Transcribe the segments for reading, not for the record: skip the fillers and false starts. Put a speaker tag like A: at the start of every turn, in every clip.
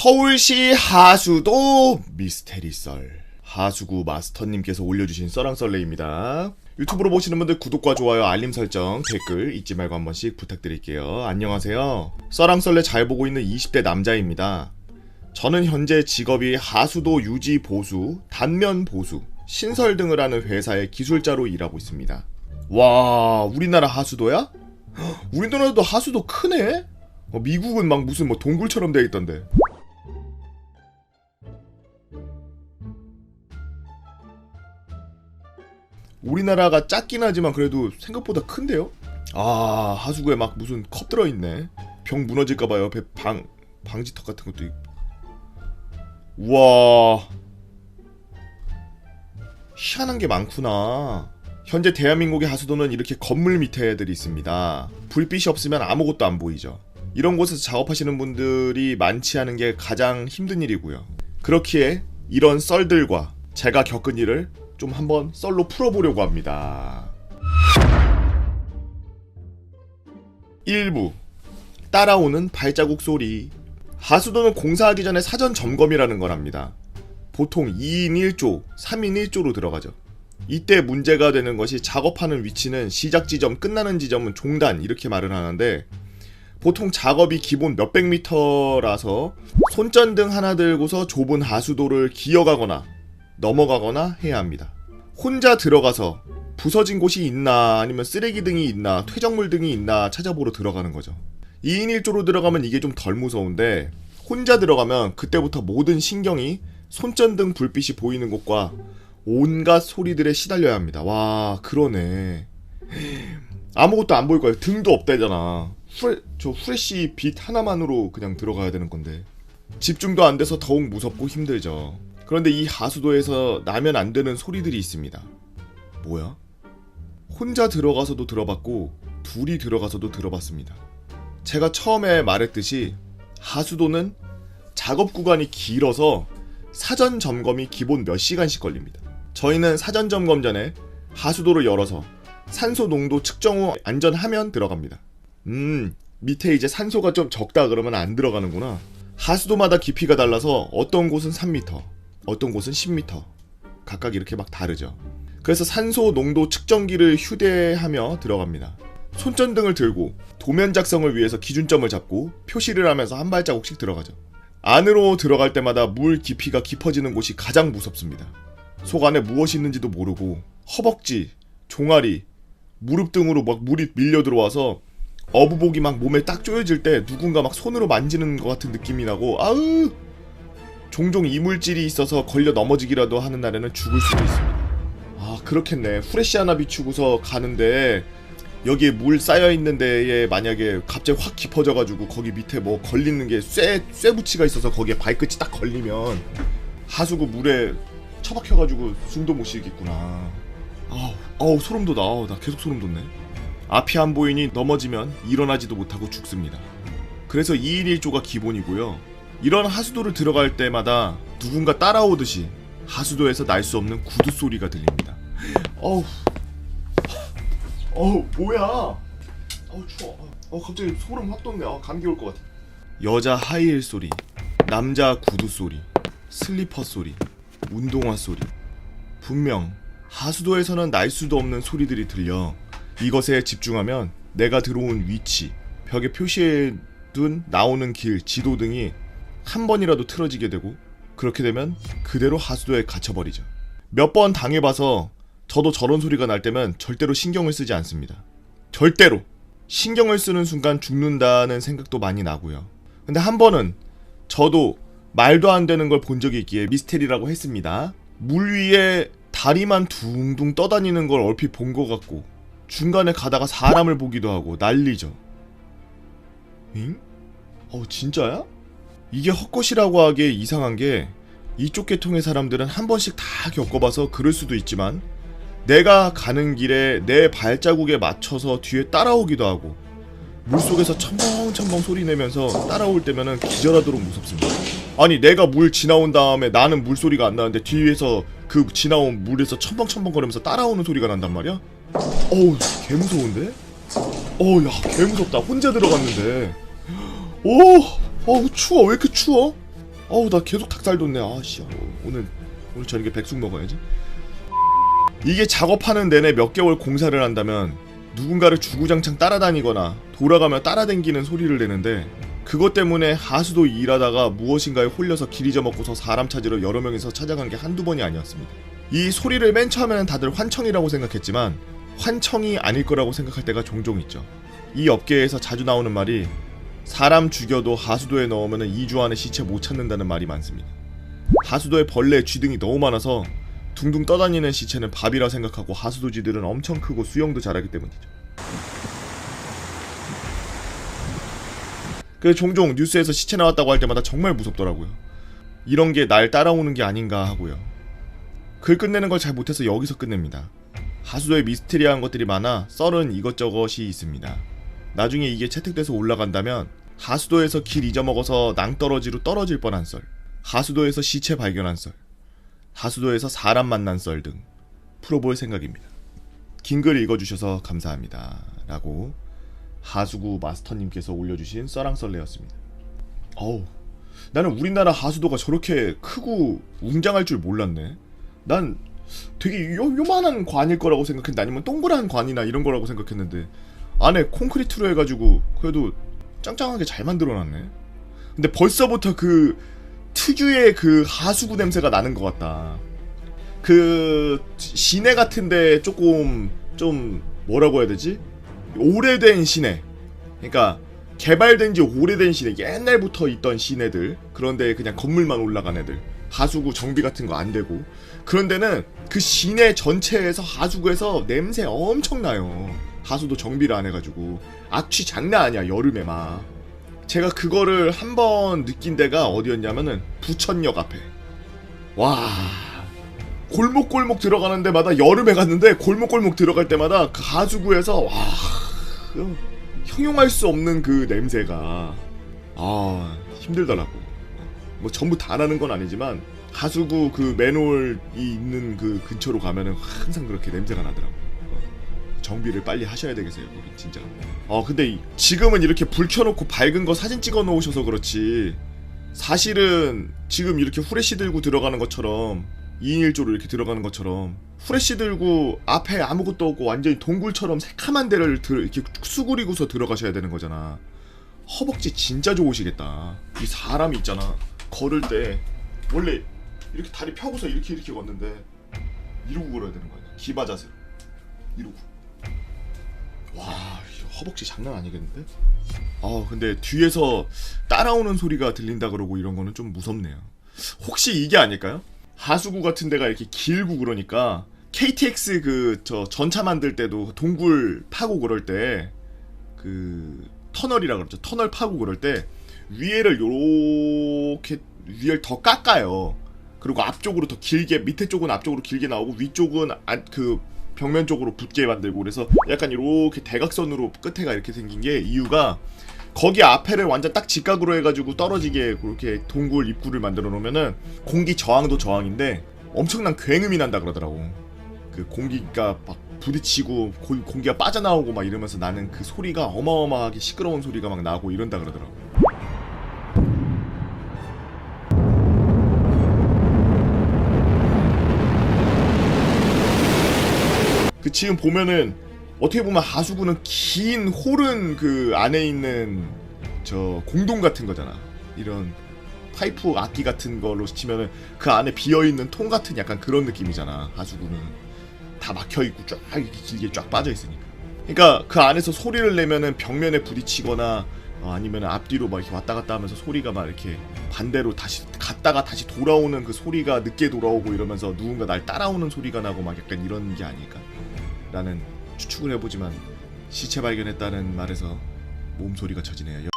A: 서울시 하수도 미스테리 썰. 하수구 마스터님께서 올려주신 썰랑썰레입니다. 유튜브로 보시는 분들 구독과 좋아요, 알림 설정, 댓글 잊지 말고 한 번씩 부탁드릴게요. 안녕하세요. 썰랑썰레 잘 보고 있는 20대 남자입니다. 저는 현재 직업이 하수도 유지 보수, 단면 보수, 신설 등을 하는 회사의 기술자로 일하고 있습니다. 와, 우리나라 하수도야? 우리나라도 하수도 크네? 미국은 막 무슨 동굴처럼 되어 있던데. 우리나라가 작긴 하지만 그래도 생각보다 큰데요? 아, 하수구에 막 무슨 컵 들어있네. 병 무너질까봐 옆에 방지턱 같은 것도 있고. 우와, 희한한 게 많구나. 현재 대한민국의 하수도는 이렇게 건물 밑에 애들이 있습니다. 불빛이 없으면 아무것도 안 보이죠. 이런 곳에서 작업하시는 분들이 많지 않은 게 가장 힘든 일이고요. 그렇기에 이런 썰들과 제가 겪은 일을 좀 한번 썰로 풀어보려고 합니다. 1부 따라오는 발자국 소리. 하수도는 공사하기 전에 사전 점검이라는 걸 합니다. 보통 2인 1조, 3인 1조로 들어가죠. 이때 문제가 되는 것이 작업하는 위치는 시작 지점, 끝나는 지점은 종단 이렇게 말을 하는데, 보통 작업이 기본 몇백 미터라서 손전등 하나 들고서 좁은 하수도를 기어가거나 넘어가거나 해야 합니다. 혼자 들어가서 부서진 곳이 있나 아니면 쓰레기 등이 있나 퇴적물 등이 있나 찾아보러 들어가는 거죠. 2인 1조로 들어가면 이게 좀 덜 무서운데, 혼자 들어가면 그때부터 모든 신경이 손전등 불빛이 보이는 곳과 온갖 소리들에 시달려야 합니다. 와, 그러네. 아무것도 안 보일 거예요. 등도 없다잖아. 저 후레쉬 빛 하나만으로 그냥 들어가야 되는 건데 집중도 안 돼서 더욱 무섭고 힘들죠. 그런데 이 하수도에서 나면 안 되는 소리들이 있습니다. 뭐야? 혼자 들어가서도 들어봤고 둘이 들어가서도 들어봤습니다. 제가 처음에 말했듯이 하수도는 작업 구간이 길어서 사전 점검이 기본 몇 시간씩 걸립니다. 저희는 사전 점검 전에 하수도를 열어서 산소 농도 측정 후 안전하면 들어갑니다. 밑에 이제 산소가 좀 적다 그러면 안 들어가는구나. 하수도마다 깊이가 달라서 어떤 곳은 3m, 어떤 곳은 10m 각각 이렇게 막 다르죠. 그래서 산소 농도 측정기를 휴대하며 들어갑니다. 손전등을 들고 도면 작성을 위해서 기준점을 잡고 표시를 하면서 한 발자국씩 들어가죠. 안으로 들어갈 때마다 물 깊이가 깊어지는 곳이 가장 무섭습니다. 속 안에 무엇이 있는지도 모르고 허벅지, 종아리, 무릎 등으로 막 물이 밀려 들어와서 어부복이 막 몸에 딱 조여질 때 누군가 막 손으로 만지는 것 같은 느낌이 나고, 아으! 종종 이물질이 있어서 걸려 넘어지기라도 하는 날에는 죽을 수도 있습니다. 아, 그렇겠네. 후레쉬 하나 비추고서 가는데 여기에 물 쌓여있는 데에 만약에 갑자기 확 깊어져가지고 거기 밑에 뭐 걸리는 게 쇠붙이가 있어서 거기에 발끝이 딱 걸리면 하수구 물에 처박혀가지고 숨도 못 쉬겠구나. 아우 소름 돋아. 나 계속 소름 돋네. 앞이 안 보이니 넘어지면 일어나지도 못하고 죽습니다. 그래서 2인 1조가 기본이고요. 이런 하수도를 들어갈 때마다 누군가 따라오듯이 하수도에서 날 수 없는 구두 소리가 들립니다. 뭐야? 추워. 갑자기 소름 확 돋네. 감기 올 것 같아. 여자 하이힐 소리, 남자 구두 소리, 슬리퍼 소리, 운동화 소리. 분명 하수도에서는 날 수도 없는 소리들이 들려. 이것에 집중하면 내가 들어온 위치, 벽에 표시해둔 나오는 길, 지도 등이 한 번이라도 틀어지게 되고, 그렇게 되면 그대로 하수도에 갇혀버리죠. 몇 번 당해봐서 저도 저런 소리가 날 때면 절대로 신경을 쓰지 않습니다. 절대로! 신경을 쓰는 순간 죽는다는 생각도 많이 나고요. 근데 한 번은 저도 말도 안 되는 걸 본 적이 있기에 미스테리라고 했습니다. 물 위에 다리만 둥둥 떠다니는 걸 얼핏 본 것 같고, 중간에 가다가 사람을 보기도 하고 난리죠. 잉? 진짜야? 이게 헛것이라고 하기에 이상한 게, 이쪽 계통의 사람들은 한 번씩 다 겪어봐서 그럴 수도 있지만 내가 가는 길에 내 발자국에 맞춰서 뒤에 따라오기도 하고, 물속에서 첨벙첨벙 소리 내면서 따라올 때면은 기절하도록 무섭습니다. 아니, 내가 물 지나온 다음에 나는 물소리가 안 나는데 뒤에서 그 지나온 물에서 첨벙첨벙 거리면서 따라오는 소리가 난단 말이야? 개 무서운데? 야, 개 무섭다. 혼자 들어갔는데. 추워. 왜 이렇게 추워? 어우 나 계속 닭살 돋네. 아씨 오늘 저녁에 백숙 먹어야지. 이게 작업하는 내내 몇 개월 공사를 한다면 누군가를 주구장창 따라다니거나 돌아가며 따라댕기는 소리를 내는데, 그것 때문에 하수도 일하다가 무엇인가에 홀려서 길 잊어먹고서 사람 찾으러 여러 명이서 찾아간 게 한두 번이 아니었습니다. 이 소리를 맨 처음에는 다들 환청이라고 생각했지만 환청이 아닐 거라고 생각할 때가 종종 있죠. 이 업계에서 자주 나오는 말이 사람 죽여도 하수도에 넣으면 2주 안에 시체 못 찾는다는 말이 많습니다. 하수도에 벌레, 쥐 등이 너무 많아서 둥둥 떠다니는 시체는 밥이라 생각하고 하수도쥐들은 엄청 크고 수영도 잘하기 때문이죠. 그래서 종종 뉴스에서 시체 나왔다고 할 때마다 정말 무섭더라고요. 이런 게 날 따라오는 게 아닌가 하고요. 글 끝내는 걸 잘 못해서 여기서 끝냅니다. 하수도에 미스테리한 것들이 많아 썰은 이것저것이 있습니다. 나중에 이게 채택돼서 올라간다면 하수도에서 길 잊어먹어서 낭떠러지로 떨어질 뻔한 썰, 하수도에서 시체 발견한 썰, 하수도에서 사람 만난 썰 등 풀어볼 생각입니다. 긴 글 읽어주셔서 감사합니다. 라고 하수구 마스터님께서 올려주신 썰랑썰레였습니다. 어우, 나는 우리나라 하수도가 저렇게 크고 웅장할 줄 몰랐네. 난 되게 요만한 관일 거라고 생각했는데, 아니면 동그란 관이나 이런 거라고 생각했는데 안에 콘크리트로 해가지고 그래도 짱짱하게 잘 만들어놨네. 근데 벌써부터 그 특유의 그 하수구 냄새가 나는 것 같다. 그 시내 같은데 조금 좀 뭐라고 해야 되지? 오래된 시내, 그러니까 개발된 지 오래된 시내, 옛날부터 있던 시내들, 그런데 그냥 건물만 올라간 애들, 하수구 정비 같은 거 안 되고 그런 데는 그 시내 전체에서 하수구에서 냄새 엄청나요. 하수도 정비를 안 해가지고 악취 장난 아니야. 여름에 막 제가 그거를 한번 느낀 데가 어디였냐면은 부천역 앞에. 와, 골목골목 들어가는 데마다, 여름에 갔는데 골목골목 들어갈 때마다 그 하수구에서 와, 형용할 수 없는 그 냄새가 힘들더라고. 뭐 전부 다 나는 건 아니지만 하수구 그 맨홀이 있는 그 근처로 가면은 항상 그렇게 냄새가 나더라고. 정비를 빨리 하셔야 되겠어요, 거긴 진짜. 근데 지금은 이렇게 불 켜놓고 밝은 거 사진 찍어 놓으셔서 그렇지, 사실은 지금 이렇게 후레쉬 들고 들어가는 것처럼 2인 1조로 이렇게 들어가는 것처럼 후레쉬 들고 앞에 아무것도 없고 완전히 동굴처럼 새카만 데를 이렇게 수그리고서 들어가셔야 되는 거잖아. 허벅지 진짜 좋으시겠다. 이 사람이 있잖아, 걸을 때 원래 이렇게 다리 펴고서 이렇게 걷는데 이러고 걸어야 되는 거야. 기바 자세로 이러고. 와, 허벅지 장난 아니겠는데? 근데 뒤에서 따라오는 소리가 들린다 그러고 이런 거는 좀 무섭네요. 혹시 이게 아닐까요? 하수구 같은 데가 이렇게 길고 그러니까 KTX 저 전차 만들 때도 동굴 파고 그럴 때 그 터널이라 그러죠. 터널 파고 그럴 때 위에를 요렇게 위를 더 깎아요. 그리고 앞쪽으로 더 길게, 밑에 쪽은 앞쪽으로 길게 나오고 위쪽은 그 벽면 쪽으로 붙게 만들고, 그래서 약간 이렇게 대각선으로 끝에가 이렇게 생긴 게 이유가, 거기 앞에를 완전 딱 직각으로 해가지고 떨어지게 그렇게 동굴 입구를 만들어 놓으면은 공기 저항도 저항인데 엄청난 굉음이 난다 그러더라고. 그 공기가 막 부딪히고 공기가 빠져나오고 막 이러면서 나는 그 소리가 어마어마하게 시끄러운 소리가 막 나고 이런다 그러더라고. 그 지금 보면은 어떻게 보면 하수구는 긴 홀은 그 안에 있는 저 공동 같은 거잖아. 이런 파이프 악기 같은 걸로 치면은 그 안에 비어있는 통 같은 약간 그런 느낌이잖아. 하수구는 다 막혀있고 쫙 이렇게 길게 쫙 빠져있으니까. 그러니까 그 안에서 소리를 내면은 벽면에 부딪히거나 아니면 앞뒤로 막 이렇게 왔다 갔다 하면서 소리가 막 이렇게 반대로 다시 갔다가 다시 돌아오는 그 소리가 늦게 돌아오고 이러면서 누군가 날 따라오는 소리가 나고 막 약간 이런 게 아닐까 라는 추측을 해보지만, 시체 발견했다는 말에서 몸소리가 쳐지네요.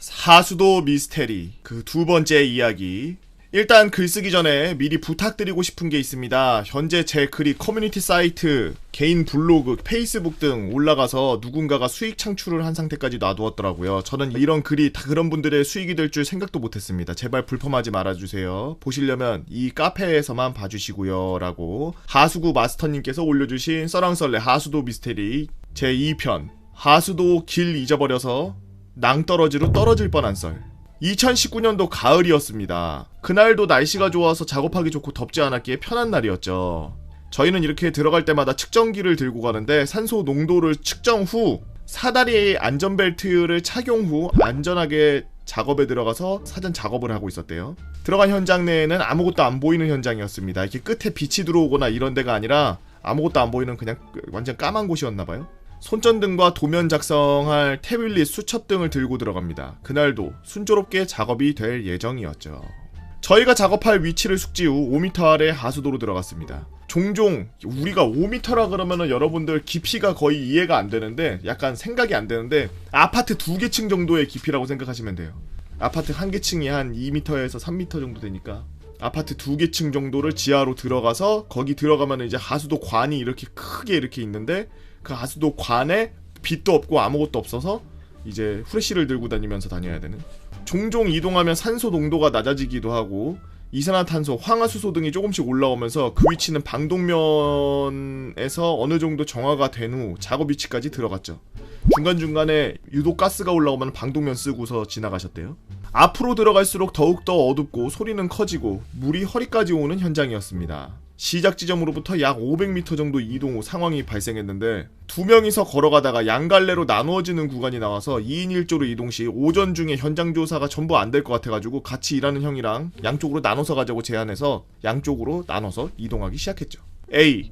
A: 하수도 미스테리 그 두 번째 이야기. 일단 글 쓰기 전에 미리 부탁드리고 싶은 게 있습니다. 현재 제 글이 커뮤니티 사이트, 개인 블로그, 페이스북 등 올라가서 누군가가 수익 창출을 한 상태까지 놔두었더라고요. 저는 이런 글이 다 그런 분들의 수익이 될 줄 생각도 못했습니다. 제발 불펌하지 말아주세요. 보시려면 이 카페에서만 봐주시고요. 라고 하수구 마스터님께서 올려주신 썰랑썰레 하수도 미스테리 제2편, 하수도 길 잊어버려서 낭떠러지로 떨어질 뻔한 썰. 2019년도 가을이었습니다. 그날도 날씨가 좋아서 작업하기 좋고 덥지 않았기에 편한 날이었죠. 저희는 이렇게 들어갈 때마다 측정기를 들고 가는데 산소 농도를 측정 후 사다리 안전벨트를 착용 후 안전하게 작업에 들어가서 사전 작업을 하고 있었대요. 들어간 현장 내에는 아무것도 안 보이는 현장이었습니다. 이렇게 끝에 빛이 들어오거나 이런 데가 아니라 아무것도 안 보이는 그냥 완전 까만 곳이었나봐요. 손전등과 도면 작성할 태블릿 수첩 등을 들고 들어갑니다. 그날도 순조롭게 작업이 될 예정이었죠. 저희가 작업할 위치를 숙지 후 5m 아래 하수도로 들어갔습니다. 종종 우리가 5m라 그러면은 여러분들 깊이가 거의 이해가 안 되는데 약간 생각이 안 되는데 아파트 2개 층 정도의 깊이라고 생각하시면 돼요. 아파트 한 개 층이 한 2m에서 3m 정도 되니까 아파트 2개 층 정도를 지하로 들어가서 거기 들어가면 이제 하수도 관이 이렇게 크게 이렇게 있는데 그 하수도 관에 빛도 없고 아무것도 없어서 이제 후레쉬를 들고 다니면서 다녀야 되는. 종종 이동하면 산소 농도가 낮아지기도 하고 이산화탄소, 황화수소 등이 조금씩 올라오면서 그 위치는 방독면에서 어느 정도 정화가 된 후 작업 위치까지 들어갔죠. 중간중간에 유독 가스가 올라오면 방독면 쓰고서 지나가셨대요. 앞으로 들어갈수록 더욱더 어둡고 소리는 커지고 물이 허리까지 오는 현장이었습니다. 시작 지점으로부터 약 500m 정도 이동 후 상황이 발생했는데 두 명이서 걸어가다가 양갈래로 나누어지는 구간이 나와서 2인 1조로 이동 시 오전 중에 현장 조사가 전부 안 될 것 같아가지고 같이 일하는 형이랑 양쪽으로 나눠서 가자고 제안해서 양쪽으로 나눠서 이동하기 시작했죠. A.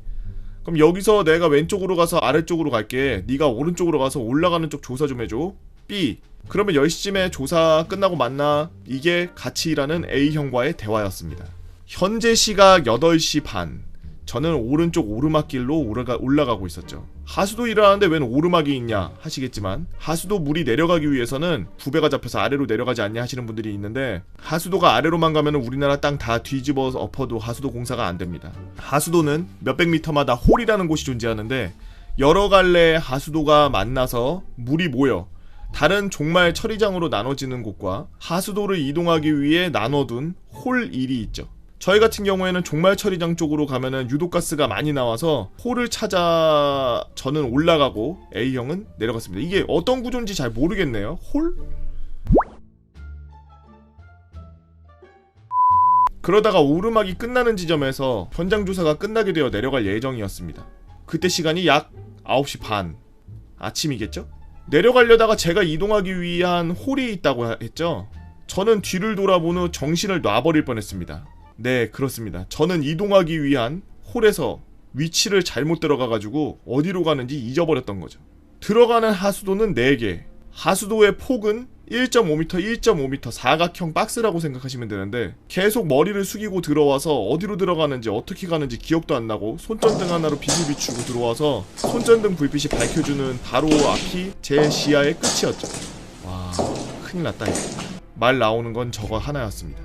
A: 그럼 여기서 내가 왼쪽으로 가서 아래쪽으로 갈게. 네가 오른쪽으로 가서 올라가는 쪽 조사 좀 해줘. B. 그러면 10시쯤에 조사 끝나고 만나. 이게 같이 일하는 A형과의 대화였습니다. 현재 시각 8시 반. 저는 오른쪽 오르막길로 올라가고 있었죠. 하수도 일을 하는데 웬 오르막이 있냐 하시겠지만 하수도 물이 내려가기 위해서는 부배가 잡혀서 아래로 내려가지 않냐 하시는 분들이 있는데 하수도가 아래로만 가면 우리나라 땅 다 뒤집어서 엎어도 하수도 공사가 안 됩니다. 하수도는 몇백 미터마다 홀이라는 곳이 존재하는데 여러 갈래의 하수도가 만나서 물이 모여 다른 종말 처리장으로 나눠지는 곳과 하수도를 이동하기 위해 나눠둔 홀일이 있죠. 저희 같은 경우에는 종말 처리장 쪽으로 가면은 유독가스가 많이 나와서 홀을 찾아 저는 올라가고 A형은 내려갔습니다. 이게 어떤 구조인지 잘 모르겠네요. 홀? 그러다가 오르막이 끝나는 지점에서 현장 조사가 끝나게 되어 내려갈 예정이었습니다. 그때 시간이 약 9시 반. 아침이겠죠? 내려가려다가 제가 이동하기 위한 홀이 있다고 했죠? 저는 뒤를 돌아본 후 정신을 놔버릴 뻔했습니다. 네, 그렇습니다. 저는 이동하기 위한 홀에서 위치를 잘못 들어가가지고 어디로 가는지 잊어버렸던 거죠. 들어가는 하수도는 4개. 하수도의 폭은 1.5m, 1.5m 사각형 박스라고 생각하시면 되는데 계속 머리를 숙이고 들어와서 어디로 들어가는지 어떻게 가는지 기억도 안 나고 손전등 하나로 빛을 비추고 들어와서 손전등 불빛이 밝혀주는 바로 앞이 제 시야의 끝이었죠. 와, 큰일 났다 이거. 말 나오는 건 저거 하나였습니다.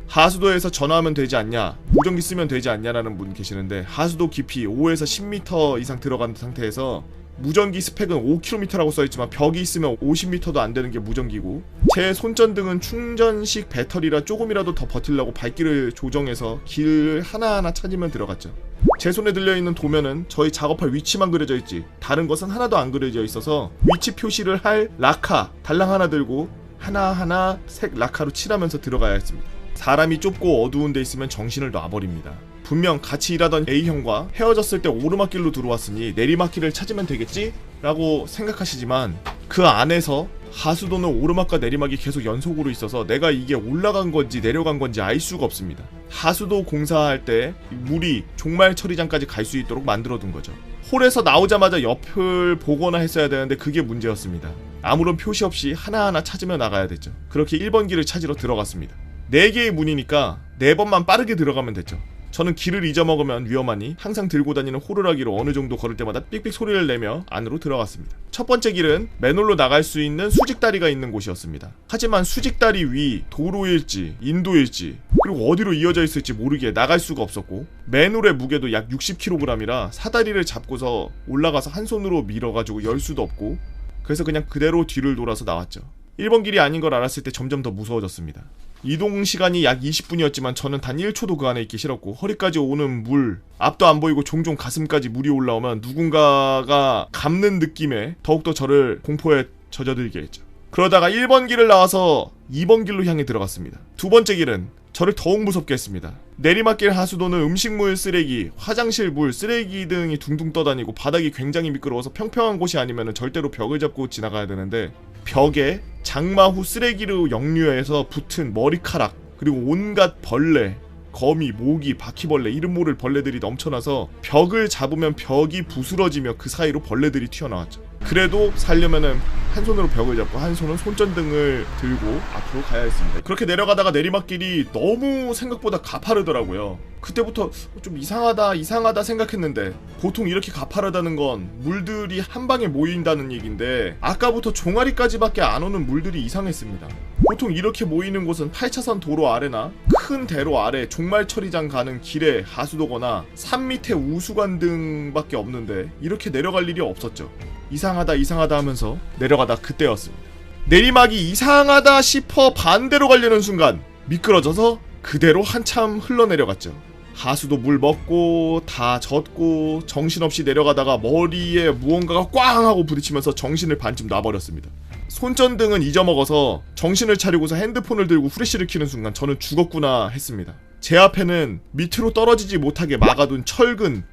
A: 하수도에서 전화하면 되지 않냐, 무전기 쓰면 되지 않냐라는 분 계시는데 하수도 깊이 5에서 10m 이상 들어간 상태에서 무전기 스펙은 5km라고 써있지만 벽이 있으면 50m도 안 되는 게 무전기고 제 손전등은 충전식 배터리라 조금이라도 더 버틸라고 밝기를 조정해서 길 하나하나 찾으면 들어갔죠. 제 손에 들려있는 도면은 저희 작업할 위치만 그려져 있지 다른 것은 하나도 안 그려져 있어서 위치 표시를 할 라카 달랑 하나 들고 하나하나 색 라카로 칠하면서 들어가야 했습니다. 사람이 좁고 어두운 데 있으면 정신을 놔버립니다. 분명 같이 일하던 A형과 헤어졌을 때 오르막길로 들어왔으니 내리막길을 찾으면 되겠지? 라고 생각하시지만 그 안에서 하수도는 오르막과 내리막이 계속 연속으로 있어서 내가 이게 올라간 건지 내려간 건지 알 수가 없습니다. 하수도 공사할 때 물이 종말 처리장까지 갈 수 있도록 만들어둔 거죠. 홀에서 나오자마자 옆을 보거나 했어야 되는데 그게 문제였습니다. 아무런 표시 없이 하나하나 찾으며 나가야 됐죠. 그렇게 1번 길을 찾으러 들어갔습니다. 4개의 문이니까 4번만 빠르게 들어가면 됐죠. 저는 길을 잊어먹으면 위험하니 항상 들고 다니는 호루라기로 어느 정도 걸을 때마다 삑삑 소리를 내며 안으로 들어갔습니다. 첫 번째 길은 맨홀로 나갈 수 있는 수직다리가 있는 곳이었습니다. 하지만 수직다리 위 도로일지 인도일지 그리고 어디로 이어져 있을지 모르게 나갈 수가 없었고 맨홀의 무게도 약 60kg이라 사다리를 잡고서 올라가서 한 손으로 밀어가지고 열 수도 없고 그래서 그냥 그대로 뒤를 돌아서 나왔죠. 1번 길이 아닌 걸 알았을 때 점점 더 무서워졌습니다. 이동 시간이 약 20분이었지만 저는 단 1초도 그 안에 있기 싫었고 허리까지 오는 물, 앞도 안 보이고 종종 가슴까지 물이 올라오면 누군가가 감는 느낌에 더욱더 저를 공포에 젖어들게 했죠. 그러다가 1번 길을 나와서 2번 길로 향해 들어갔습니다. 두 번째 길은 저를 더욱 무섭게 했습니다. 내리막길 하수도는 음식물 쓰레기, 화장실 물, 쓰레기 등이 둥둥 떠다니고 바닥이 굉장히 미끄러워서 평평한 곳이 아니면 절대로 벽을 잡고 지나가야 되는데 벽에 장마 후 쓰레기로 역류해서 붙은 머리카락 그리고 온갖 벌레, 거미, 모기, 바퀴벌레 이름 모를 벌레들이 넘쳐나서 벽을 잡으면 벽이 부스러지며 그 사이로 벌레들이 튀어나왔죠. 그래도 살려면은 한 손으로 벽을 잡고 한 손은 손전등을 들고 앞으로 가야 했습니다. 그렇게 내려가다가 내리막길이 너무 생각보다 가파르더라고요. 그때부터 좀 이상하다 생각했는데 보통 이렇게 가파르다는 건 물들이 한 방에 모인다는 얘긴데 아까부터 종아리까지밖에 안 오는 물들이 이상했습니다. 보통 이렇게 모이는 곳은 8차선 도로 아래나 큰 대로 아래 종말 처리장 가는 길에 하수도거나 산 밑에 우수관 등밖에 없는데 이렇게 내려갈 일이 없었죠. 이상하다 하면서 내려가다 그때였습니다. 내리막이 이상하다 싶어 반대로 가려는 순간 미끄러져서 그대로 한참 흘러내려갔죠. 하수도 물 먹고 다 젖고 정신없이 내려가다가 머리에 무언가가 꽝 하고 부딪히면서 정신을 반쯤 놔버렸습니다. 손전등은 잊어먹어서 정신을 차리고서 핸드폰을 들고 후레쉬를 켜는 순간 저는 죽었구나 했습니다. 제 앞에는 밑으로 떨어지지 못하게 막아둔 철근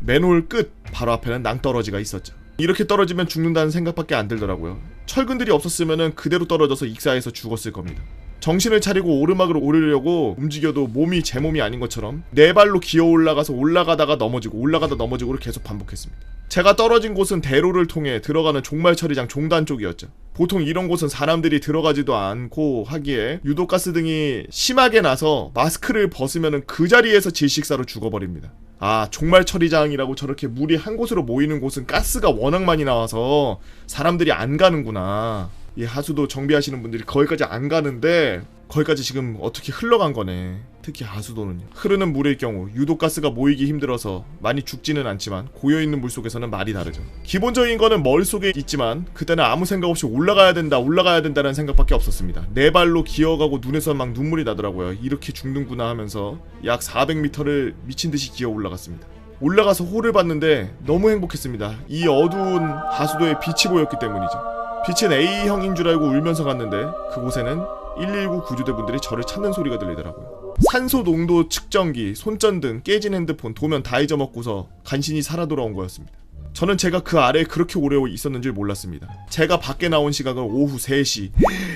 A: 맨홀 끝 바로 앞에는 낭떠러지가 있었죠. 이렇게 떨어지면 죽는다는 생각밖에 안 들더라고요. 철근들이 없었으면 그대로 떨어져서 익사해서 죽었을 겁니다. 정신을 차리고 오르막으로 오르려고 움직여도 몸이 제 몸이 아닌 것처럼 네 발로 기어 올라가서 올라가다가 넘어지고 올라가다 넘어지고를 계속 반복했습니다. 제가 떨어진 곳은 대로를 통해 들어가는 종말 처리장 종단 쪽이었죠. 보통 이런 곳은 사람들이 들어가지도 않고 하기에 유독가스 등이 심하게 나서 마스크를 벗으면 그 자리에서 질식사로 죽어버립니다. 아, 종말 처리장이라고 저렇게 물이 한 곳으로 모이는 곳은 가스가 워낙 많이 나와서 사람들이 안 가는구나. 이 하수도 정비하시는 분들이 거기까지 안 가는데 거기까지 지금 어떻게 흘러간 거네. 특히 하수도는요. 흐르는 물일 경우 유독 가스가 모이기 힘들어서 많이 죽지는 않지만 고여있는 물 속에서는 말이 다르죠. 기본적인 거는 머릿속에 있지만 그때는 아무 생각 없이 올라가야 된다는 생각밖에 없었습니다. 네 발로 기어가고 눈에서 막 눈물이 나더라고요. 이렇게 죽는구나 하면서 약 400m를 미친듯이 기어 올라갔습니다. 올라가서 홀을 봤는데 너무 행복했습니다. 이 어두운 하수도에 빛이 보였기 때문이죠. 빛은 A형인 줄 알고 울면서 갔는데 그곳에는 119 구조대분들이 저를 찾는 소리가 들리더라고요. 산소 농도 측정기, 손전등, 깨진 핸드폰, 도면 다 잊어먹고서 간신히 살아 돌아온 거였습니다. 저는 제가 그 아래에 그렇게 오래 있었는 줄 몰랐습니다. 제가 밖에 나온 시각은 오후 3시.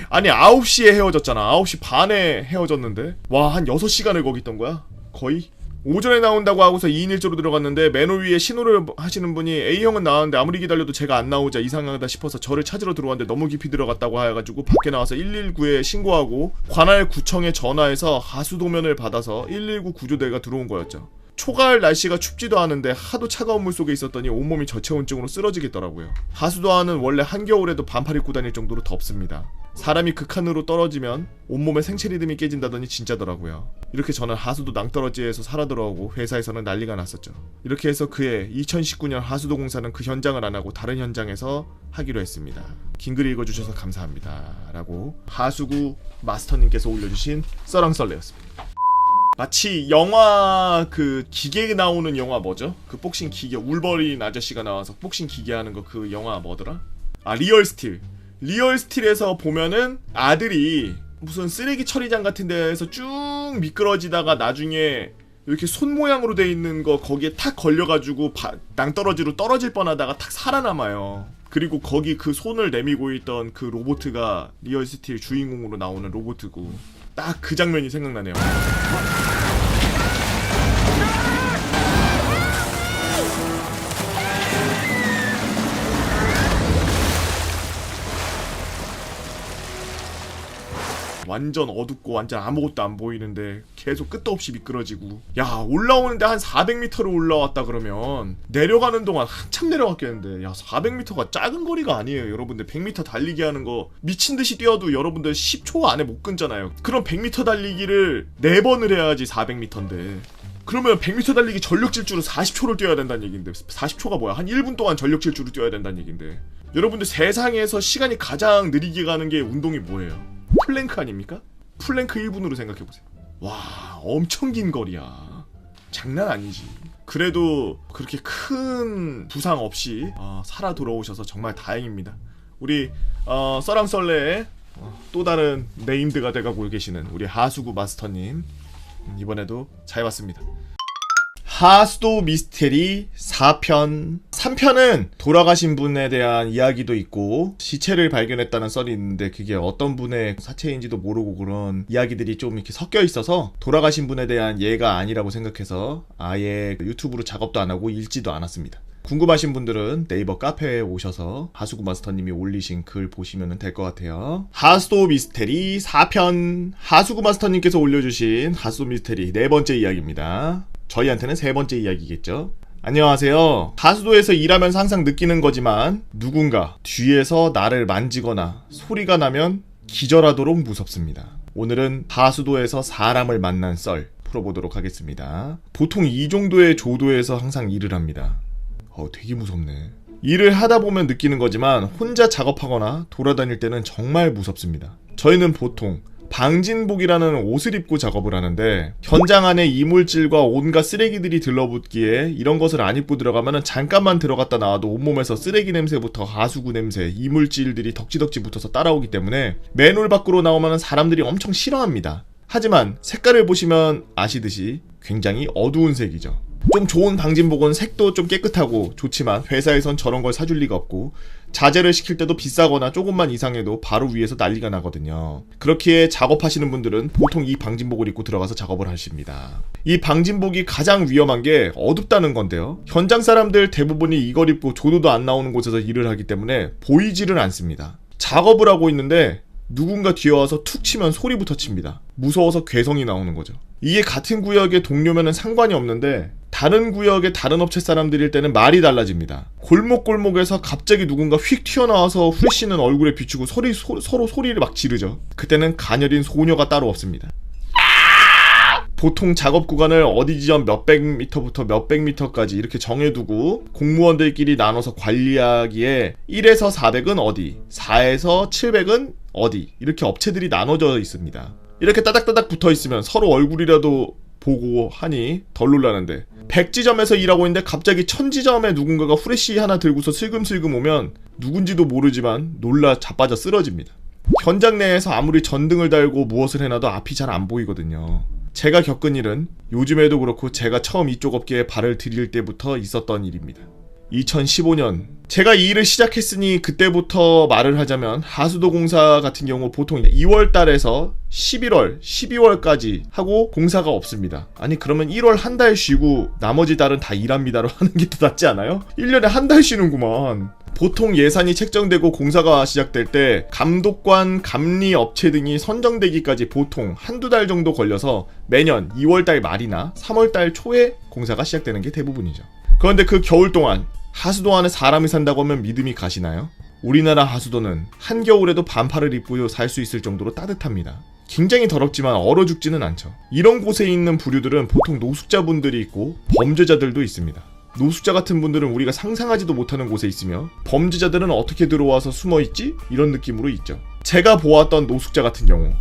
A: 아니 9시에 헤어졌잖아. 9시 반에 헤어졌는데 와, 한 6시간을 거기 있던 거야? 거의? 오전에 나온다고 하고서 2인 1조로 들어갔는데 맨홀 위에 신호를 하시는 분이 A형은 나왔는데 아무리 기다려도 제가 안 나오자 이상하다 싶어서 저를 찾으러 들어왔는데 너무 깊이 들어갔다고 해가지고 밖에 나와서 119에 신고하고 관할 구청에 전화해서 하수도면을 받아서 119 구조대가 들어온 거였죠. 초가을 날씨가 춥지도 않은데 하도 차가운 물 속에 있었더니 온몸이 저체온증으로 쓰러지겠더라고요. 하수도안은 원래 한겨울에도 반팔 입고 다닐 정도로 덥습니다. 사람이 극한으로 떨어지면 온몸의 생체 리듬이 깨진다더니 진짜더라고요. 이렇게 저는 하수도 낭떠러지에서 살아 돌아오고 회사에서는 난리가 났었죠. 이렇게 해서 그해 2019년 하수도 공사는 그 현장을 안 하고 다른 현장에서 하기로 했습니다. 긴 글 읽어주셔서 감사합니다 라고 하수구 마스터님께서 올려주신 썰렁썰레였습니다. 마치 영화 그 기계 나오는 영화 뭐죠? 그 복싱 기계 울버린 아저씨가 나와서 복싱 기계 하는 거 그 영화 뭐더라? 아, 리얼스틸. 리얼스틸에서 보면은 아들이 무슨 쓰레기 처리장 같은 데에서 쭉 미끄러지다가 나중에 이렇게 손 모양으로 돼 있는 거 거기에 탁 걸려가지고 낭떠러지로 떨어질 뻔하다가 탁 살아남아요. 그리고 거기 그 손을 내밀고 있던 그 로보트가 리얼스틸 주인공으로 나오는 로보트고 딱 그 장면이 생각나네요. 완전 어둡고 완전 아무것도 안 보이는데 계속 끝도 없이 미끄러지고 야 올라오는데 한 400m를 올라왔다 그러면 내려가는 동안 한참 내려갔겠는데 야 400m가 작은 거리가 아니에요 여러분들. 100m 달리기 하는 거 미친듯이 뛰어도 여러분들 10초 안에 못 끊잖아요. 그럼 100m 달리기를 4번을 해야지 400m인데 그러면 100m 달리기 전력 질주로 40초를 뛰어야 된다는 얘긴데 40초가 뭐야? 한 1분 동안 전력 질주로 뛰어야 된다는 얘긴데 여러분들 세상에서 시간이 가장 느리게 가는 게 운동이 뭐예요? 플랭크 아닙니까? 플랭크 1분으로 생각해보세요. 와 엄청 긴 거리야. 장난 아니지. 그래도 그렇게 큰 부상 없이 살아 돌아오셔서 정말 다행입니다. 우리 썰랑썰레의 또 다른 네임드가 돼가고 계시는 우리 하수구 마스터님, 이번에도 잘 봤습니다. 하수도 미스테리 4편. 3편은 돌아가신 분에 대한 이야기도 있고 시체를 발견했다는 썰이 있는데 그게 어떤 분의 사체인지도 모르고 그런 이야기들이 좀 이렇게 섞여 있어서 돌아가신 분에 대한 예가 아니라고 생각해서 아예 유튜브로 작업도 안 하고 읽지도 않았습니다. 궁금하신 분들은 네이버 카페에 오셔서 하수구 마스터님이 올리신 글 보시면 될 것 같아요. 하수도 미스테리 4편. 하수구 마스터님께서 올려주신 하수도 미스테리 네 번째 이야기입니다. 저희한테는 세 번째 이야기겠죠. 안녕하세요. 하수도에서 일하면서 항상 느끼는 거지만 누군가 뒤에서 나를 만지거나 소리가 나면 기절하도록 무섭습니다. 오늘은 하수도에서 사람을 만난 썰 풀어보도록 하겠습니다. 보통 이 정도의 조도에서 항상 일을 합니다. 되게 무섭네. 일을 하다 보면 느끼는 거지만 혼자 작업하거나 돌아다닐 때는 정말 무섭습니다. 저희는 보통 방진복이라는 옷을 입고 작업을 하는데 현장 안에 이물질과 온갖 쓰레기들이 들러붙기에 이런 것을 안 입고 들어가면 잠깐만 들어갔다 나와도 온몸에서 쓰레기 냄새부터 하수구 냄새, 이물질들이 덕지덕지 붙어서 따라오기 때문에 맨홀 밖으로 나오면 사람들이 엄청 싫어합니다. 하지만 색깔을 보시면 아시듯이 굉장히 어두운 색이죠. 좀 좋은 방진복은 색도 좀 깨끗하고 좋지만 회사에선 저런 걸 사줄 리가 없고 자재를 시킬 때도 비싸거나 조금만 이상해도 바로 위에서 난리가 나거든요. 그렇기에 작업하시는 분들은 보통 이 방진복을 입고 들어가서 작업을 하십니다. 이 방진복이 가장 위험한 게 어둡다는 건데요. 현장 사람들 대부분이 이걸 입고 조도도 안 나오는 곳에서 일을 하기 때문에 보이지를 않습니다. 작업을 하고 있는데 누군가 뒤에 와서 툭 치면 소리부터 칩니다. 무서워서 괴성이 나오는 거죠. 이게 같은 구역의 동료면은 상관이 없는데 다른 구역의 다른 업체 사람들일 때는 말이 달라집니다. 골목골목에서 갑자기 누군가 휙 튀어나와서 후레쉬는 얼굴에 비추고 서로 소리를 막 지르죠. 그때는 가녀린 소녀가 따로 없습니다. 보통 작업 구간을 어디 지점 몇백 미터부터 몇백 미터까지 이렇게 정해두고 공무원들끼리 나눠서 관리하기에 1에서 400은 어디, 4에서 700은 어디 이렇게 업체들이 나눠져 있습니다. 이렇게 따닥따닥 붙어있으면 서로 얼굴이라도 보고 하니 덜 놀라는데 100지점에서 일하고 있는데 갑자기 1000지점에 누군가가 후레쉬 하나 들고서 슬금슬금 오면 누군지도 모르지만 놀라 자빠져 쓰러집니다. 현장 내에서 아무리 전등을 달고 무엇을 해놔도 앞이 잘 안 보이거든요. 제가 겪은 일은 요즘에도 그렇고 제가 처음 이쪽 업계에 발을 들일 때부터 있었던 일입니다. 2015년 제가 이 일을 시작했으니 그때부터 말을 하자면 하수도 공사 같은 경우 보통 2월 달에서 11월, 12월까지 하고 공사가 없습니다. 아니 그러면 1월 한 달 쉬고 나머지 달은 다 일합니다로 하는 게 더 낫지 않아요? 1년에 한 달 쉬는구만. 보통 예산이 책정되고 공사가 시작될 때 감독관, 감리 업체 등이 선정되기까지 보통 한두 달 정도 걸려서 매년 2월달 말이나 3월달 초에 공사가 시작되는 게 대부분이죠. 그런데 그 겨울 동안 하수도 안에 사람이 산다고 하면 믿음이 가시나요? 우리나라 하수도는 한겨울에도 반팔을 입고 살 수 있을 정도로 따뜻합니다. 굉장히 더럽지만 얼어 죽지는 않죠. 이런 곳에 있는 부류들은 보통 노숙자분들이 있고 범죄자들도 있습니다. 노숙자 같은 분들은 우리가 상상하지도 못하는 곳에 있으며 범죄자들은 어떻게 들어와서 숨어있지? 이런 느낌으로 있죠. 제가 보았던 노숙자 같은 경우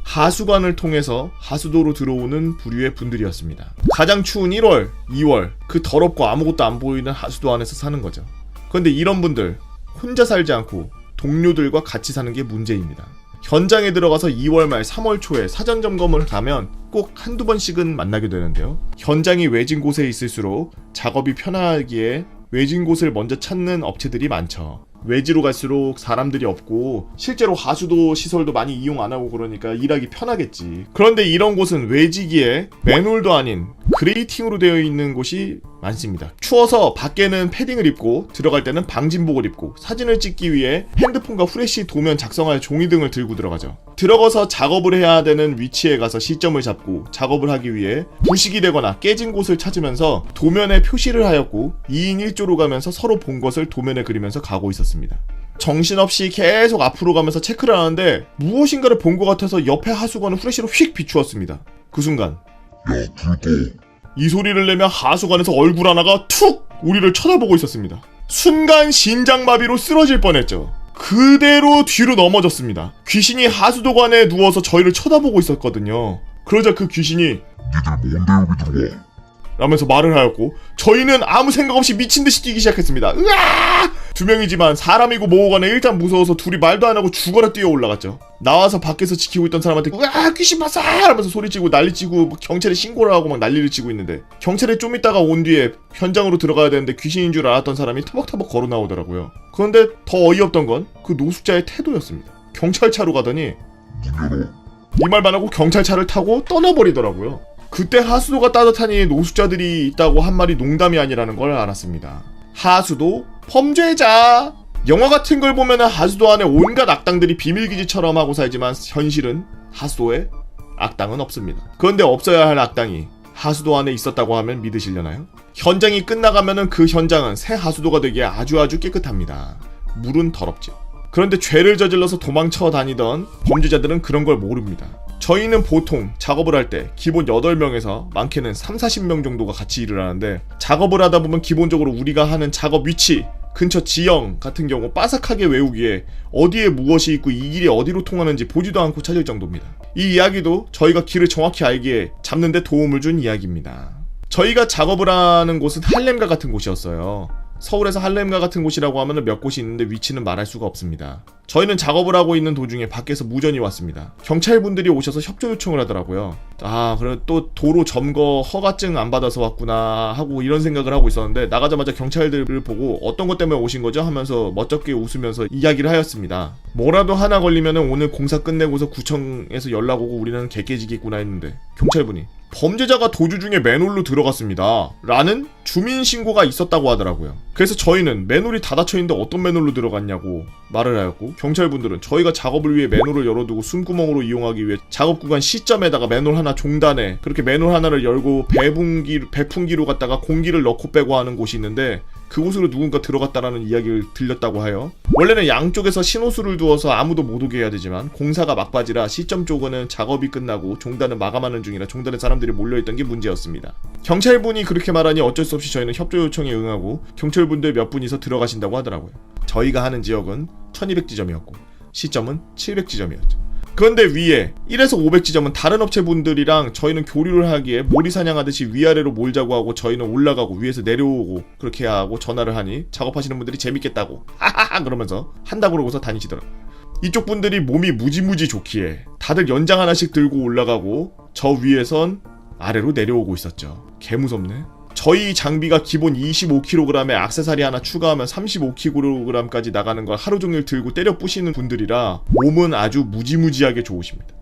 A: 하수관을 통해서 하수도로 들어오는 부류의 분들이었습니다. 가장 추운 1월, 2월 그 더럽고 아무것도 안 보이는 하수도 안에서 사는 거죠. 그런데 이런 분들 혼자 살지 않고 동료들과 같이 사는 게 문제입니다. 현장에 들어가서 2월 말 3월 초에 사전 점검을 가면 꼭 한두 번씩은 만나게 되는데요. 현장이 외진 곳에 있을수록 작업이 편하기에 외진 곳을 먼저 찾는 업체들이 많죠. 외지로 갈수록 사람들이 없고 실제로 하수도 시설도 많이 이용 안 하고 그러니까 일하기 편하겠지. 그런데 이런 곳은 외지기에 맨홀도 아닌 그레이팅으로 되어 있는 곳이 많습니다. 추워서 밖에는 패딩을 입고 들어갈 때는 방진복을 입고 사진을 찍기 위해 핸드폰과 후레쉬 도면 작성할 종이 등을 들고 들어가죠. 들어가서 작업을 해야 되는 위치에 가서 시점을 잡고 작업을 하기 위해 부식이 되거나 깨진 곳을 찾으면서 도면에 표시를 하였고 2인 1조로 가면서 서로 본 것을 도면에 그리면서 가고 있었습니다. 정신없이 계속 앞으로 가면서 체크를 하는데 무엇인가를 본 것 같아서 옆에 하수관을 후레쉬로 휙 비추었습니다. 그 순간
B: 야, 불 꺼.
A: 이 소리를 내며 하수관에서 얼굴 하나가 툭 우리를 쳐다보고 있었습니다. 순간 심장마비로 쓰러질 뻔했죠. 그대로 뒤로 넘어졌습니다. 귀신이 하수도관에 누워서 저희를 쳐다보고 있었거든요. 그러자 그 귀신이
B: 니들 뭔데 여기 들어와?
A: 라면서 말을 하였고 저희는 아무 생각 없이 미친듯이 뛰기 시작했습니다. 으아! 2명이지만 사람이고 뭐고간에 일단 무서워서 둘이 말도 안하고 죽어라 뛰어 올라갔죠. 나와서 밖에서 지키고 있던 사람한테 으아 귀신 봤어! 하면서 소리치고 난리치고 경찰에 신고를 하고 막 난리를 치고 있는데 경찰에 좀 있다가 온 뒤에 현장으로 들어가야 되는데 귀신인 줄 알았던 사람이 터벅터벅 걸어 나오더라고요. 그런데 더 어이없던 건 그 노숙자의 태도였습니다. 경찰차로 가더니 이 말만 하고 경찰차를 타고 떠나버리더라고요. 그때 하수도가 따뜻하니 노숙자들이 있다고 한 말이 농담이 아니라는 걸 알았습니다. 하수도 범죄자. 영화 같은 걸 보면은 하수도 안에 온갖 악당들이 비밀기지처럼 하고 살지만 현실은 하수도에 악당은 없습니다. 그런데 없어야 할 악당이 하수도 안에 있었다고 하면 믿으시려나요? 현장이 끝나가면은 그 현장은 새 하수도가 되기에 아주 깨끗합니다. 물은 더럽죠. 그런데 죄를 저질러서 도망쳐 다니던 범죄자들은 그런 걸 모릅니다. 저희는 보통 작업을 할 때 기본 8명에서 많게는 30-40명 정도가 같이 일을 하는데 작업을 하다 보면 기본적으로 우리가 하는 작업 위치, 근처 지형 같은 경우 빠삭하게 외우기에 어디에 무엇이 있고 이 길이 어디로 통하는지 보지도 않고 찾을 정도입니다. 이 이야기도 저희가 길을 정확히 알기에 잡는 데 도움을 준 이야기입니다. 저희가 작업을 하는 곳은 할렘가 같은 곳이었어요. 서울에서 할렘가 같은 곳이라고 하면 몇 곳이 있는데 위치는 말할 수가 없습니다. 저희는 작업을 하고 있는 도중에 밖에서 무전이 왔습니다. 경찰분들이 오셔서 협조 요청을 하더라고요. 아, 그래 또 도로 점거 허가증 안 받아서 왔구나 하고 이런 생각을 하고 있었는데 나가자마자 경찰들을 보고 어떤 것 때문에 오신 거죠? 하면서 멋쩍게 웃으면서 이야기를 하였습니다. 뭐라도 하나 걸리면은 오늘 공사 끝내고서 구청에서 연락 오고 우리는 개 깨지겠구나 했는데 경찰분이 범죄자가 도주 중에 맨홀로 들어갔습니다 라는 주민신고가 있었다고 하더라고요. 그래서 저희는 맨홀이 다 닫혀있는데 어떤 맨홀로 들어갔냐고 말을 하였고 경찰분들은 저희가 작업을 위해 맨홀을 열어두고 숨구멍으로 이용하기 위해 작업 구간 시점에다가 맨홀 하나 종단에 그렇게 맨홀 하나를 열고 배풍기로 갔다가 공기를 넣고 빼고 하는 곳이 있는데 그곳으로 누군가 들어갔다라는 이야기를 들렸다고 하여 원래는 양쪽에서 신호수를 두어서 아무도 못 오게 해야 되지만 공사가 막바지라 시점 쪽은 작업이 끝나고 종단은 마감하는 중이라 종단에 사람들이 몰려있던 게 문제였습니다. 경찰분이 그렇게 말하니 어쩔 수 없이 저희는 협조 요청에 응하고 경찰분들 몇 분이서 들어가신다고 하더라고요. 저희가 하는 지역은 1200지점이었고 시점은 700지점이었죠. 그런데 위에 1에서 500지점은 다른 업체분들이랑 저희는 교류를 하기에 몰이 사냥하듯이 위아래로 몰자고 하고 저희는 올라가고 위에서 내려오고 그렇게 해야 하고 전화를 하니 작업하시는 분들이 재밌겠다고 하하하 그러면서 한다고 그러고서 다니시더라고요. 이쪽 분들이 몸이 무지무지 좋기에 다들 연장 하나씩 들고 올라가고 저 위에선 아래로 내려오고 있었죠. 개무섭네. 저희 장비가 기본 25kg에 액세서리 하나 추가하면 35kg까지 나가는 걸 하루 종일 들고 때려 부시는 분들이라 몸은 아주 무지무지하게 좋으십니다.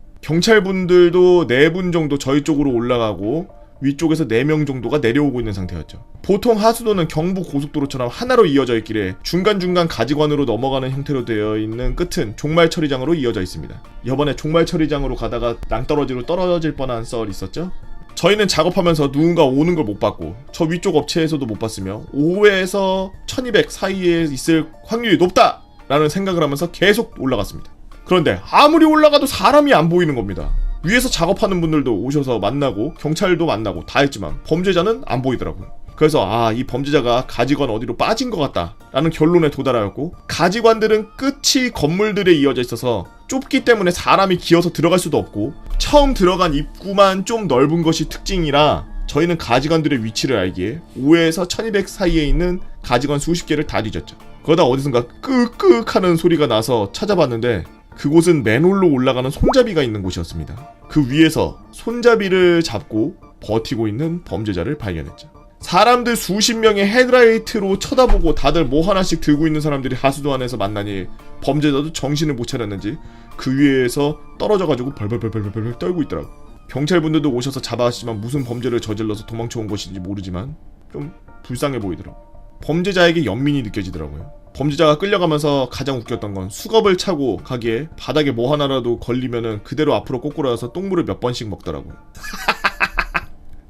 A: 경찰분들도 4분 정도 저희 쪽으로 올라가고 위쪽에서 4명 정도가 내려오고 있는 상태였죠. 보통 하수도는 경부 고속도로처럼 하나로 이어져 있기에 중간중간 가지관으로 넘어가는 형태로 되어 있는 끝은 종말 처리장으로 이어져 있습니다. 이번에 종말 처리장으로 가다가 낭떠러지로 떨어질 뻔한 썰 있었죠? 저희는 작업하면서 누군가 오는 걸 못 봤고 저 위쪽 업체에서도 못 봤으며 5회에서 1200 사이에 있을 확률이 높다! 라는 생각을 하면서 계속 올라갔습니다. 그런데 아무리 올라가도 사람이 안 보이는 겁니다. 위에서 작업하는 분들도 오셔서 만나고 경찰도 만나고 다 했지만 범죄자는 안 보이더라고요. 그래서 이 범죄자가 가지관 어디로 빠진 것 같다 라는 결론에 도달하였고 가지관들은 끝이 건물들에 이어져 있어서 좁기 때문에 사람이 기어서 들어갈 수도 없고 처음 들어간 입구만 좀 넓은 것이 특징이라 저희는 가지관들의 위치를 알기에 5에서 1200 사이에 있는 가지관 수십 개를 다 뒤졌죠. 그러다 어디선가 끄끄 하는 소리가 나서 찾아봤는데 그곳은 맨홀로 올라가는 손잡이가 있는 곳이었습니다. 그 위에서 손잡이를 잡고 버티고 있는 범죄자를 발견했죠. 사람들 수십 명의 헤드라이트로 쳐다보고 다들 뭐 하나씩 들고 있는 사람들이 하수도 안에서 만나니 범죄자도 정신을 못 차렸는지 그 위에서 떨어져가지고 벌벌벌벌벌 떨고 있더라고. 경찰분들도 오셔서 잡아왔지만 무슨 범죄를 저질러서 도망쳐온 것인지 모르지만 좀 불쌍해 보이더라고. 범죄자에게 연민이 느껴지더라고요. 범죄자가 끌려가면서 가장 웃겼던 건 수갑을 차고 가기에 바닥에 뭐 하나라도 걸리면은 그대로 앞으로 꼬꾸라서 똥물을 몇 번씩 먹더라고요.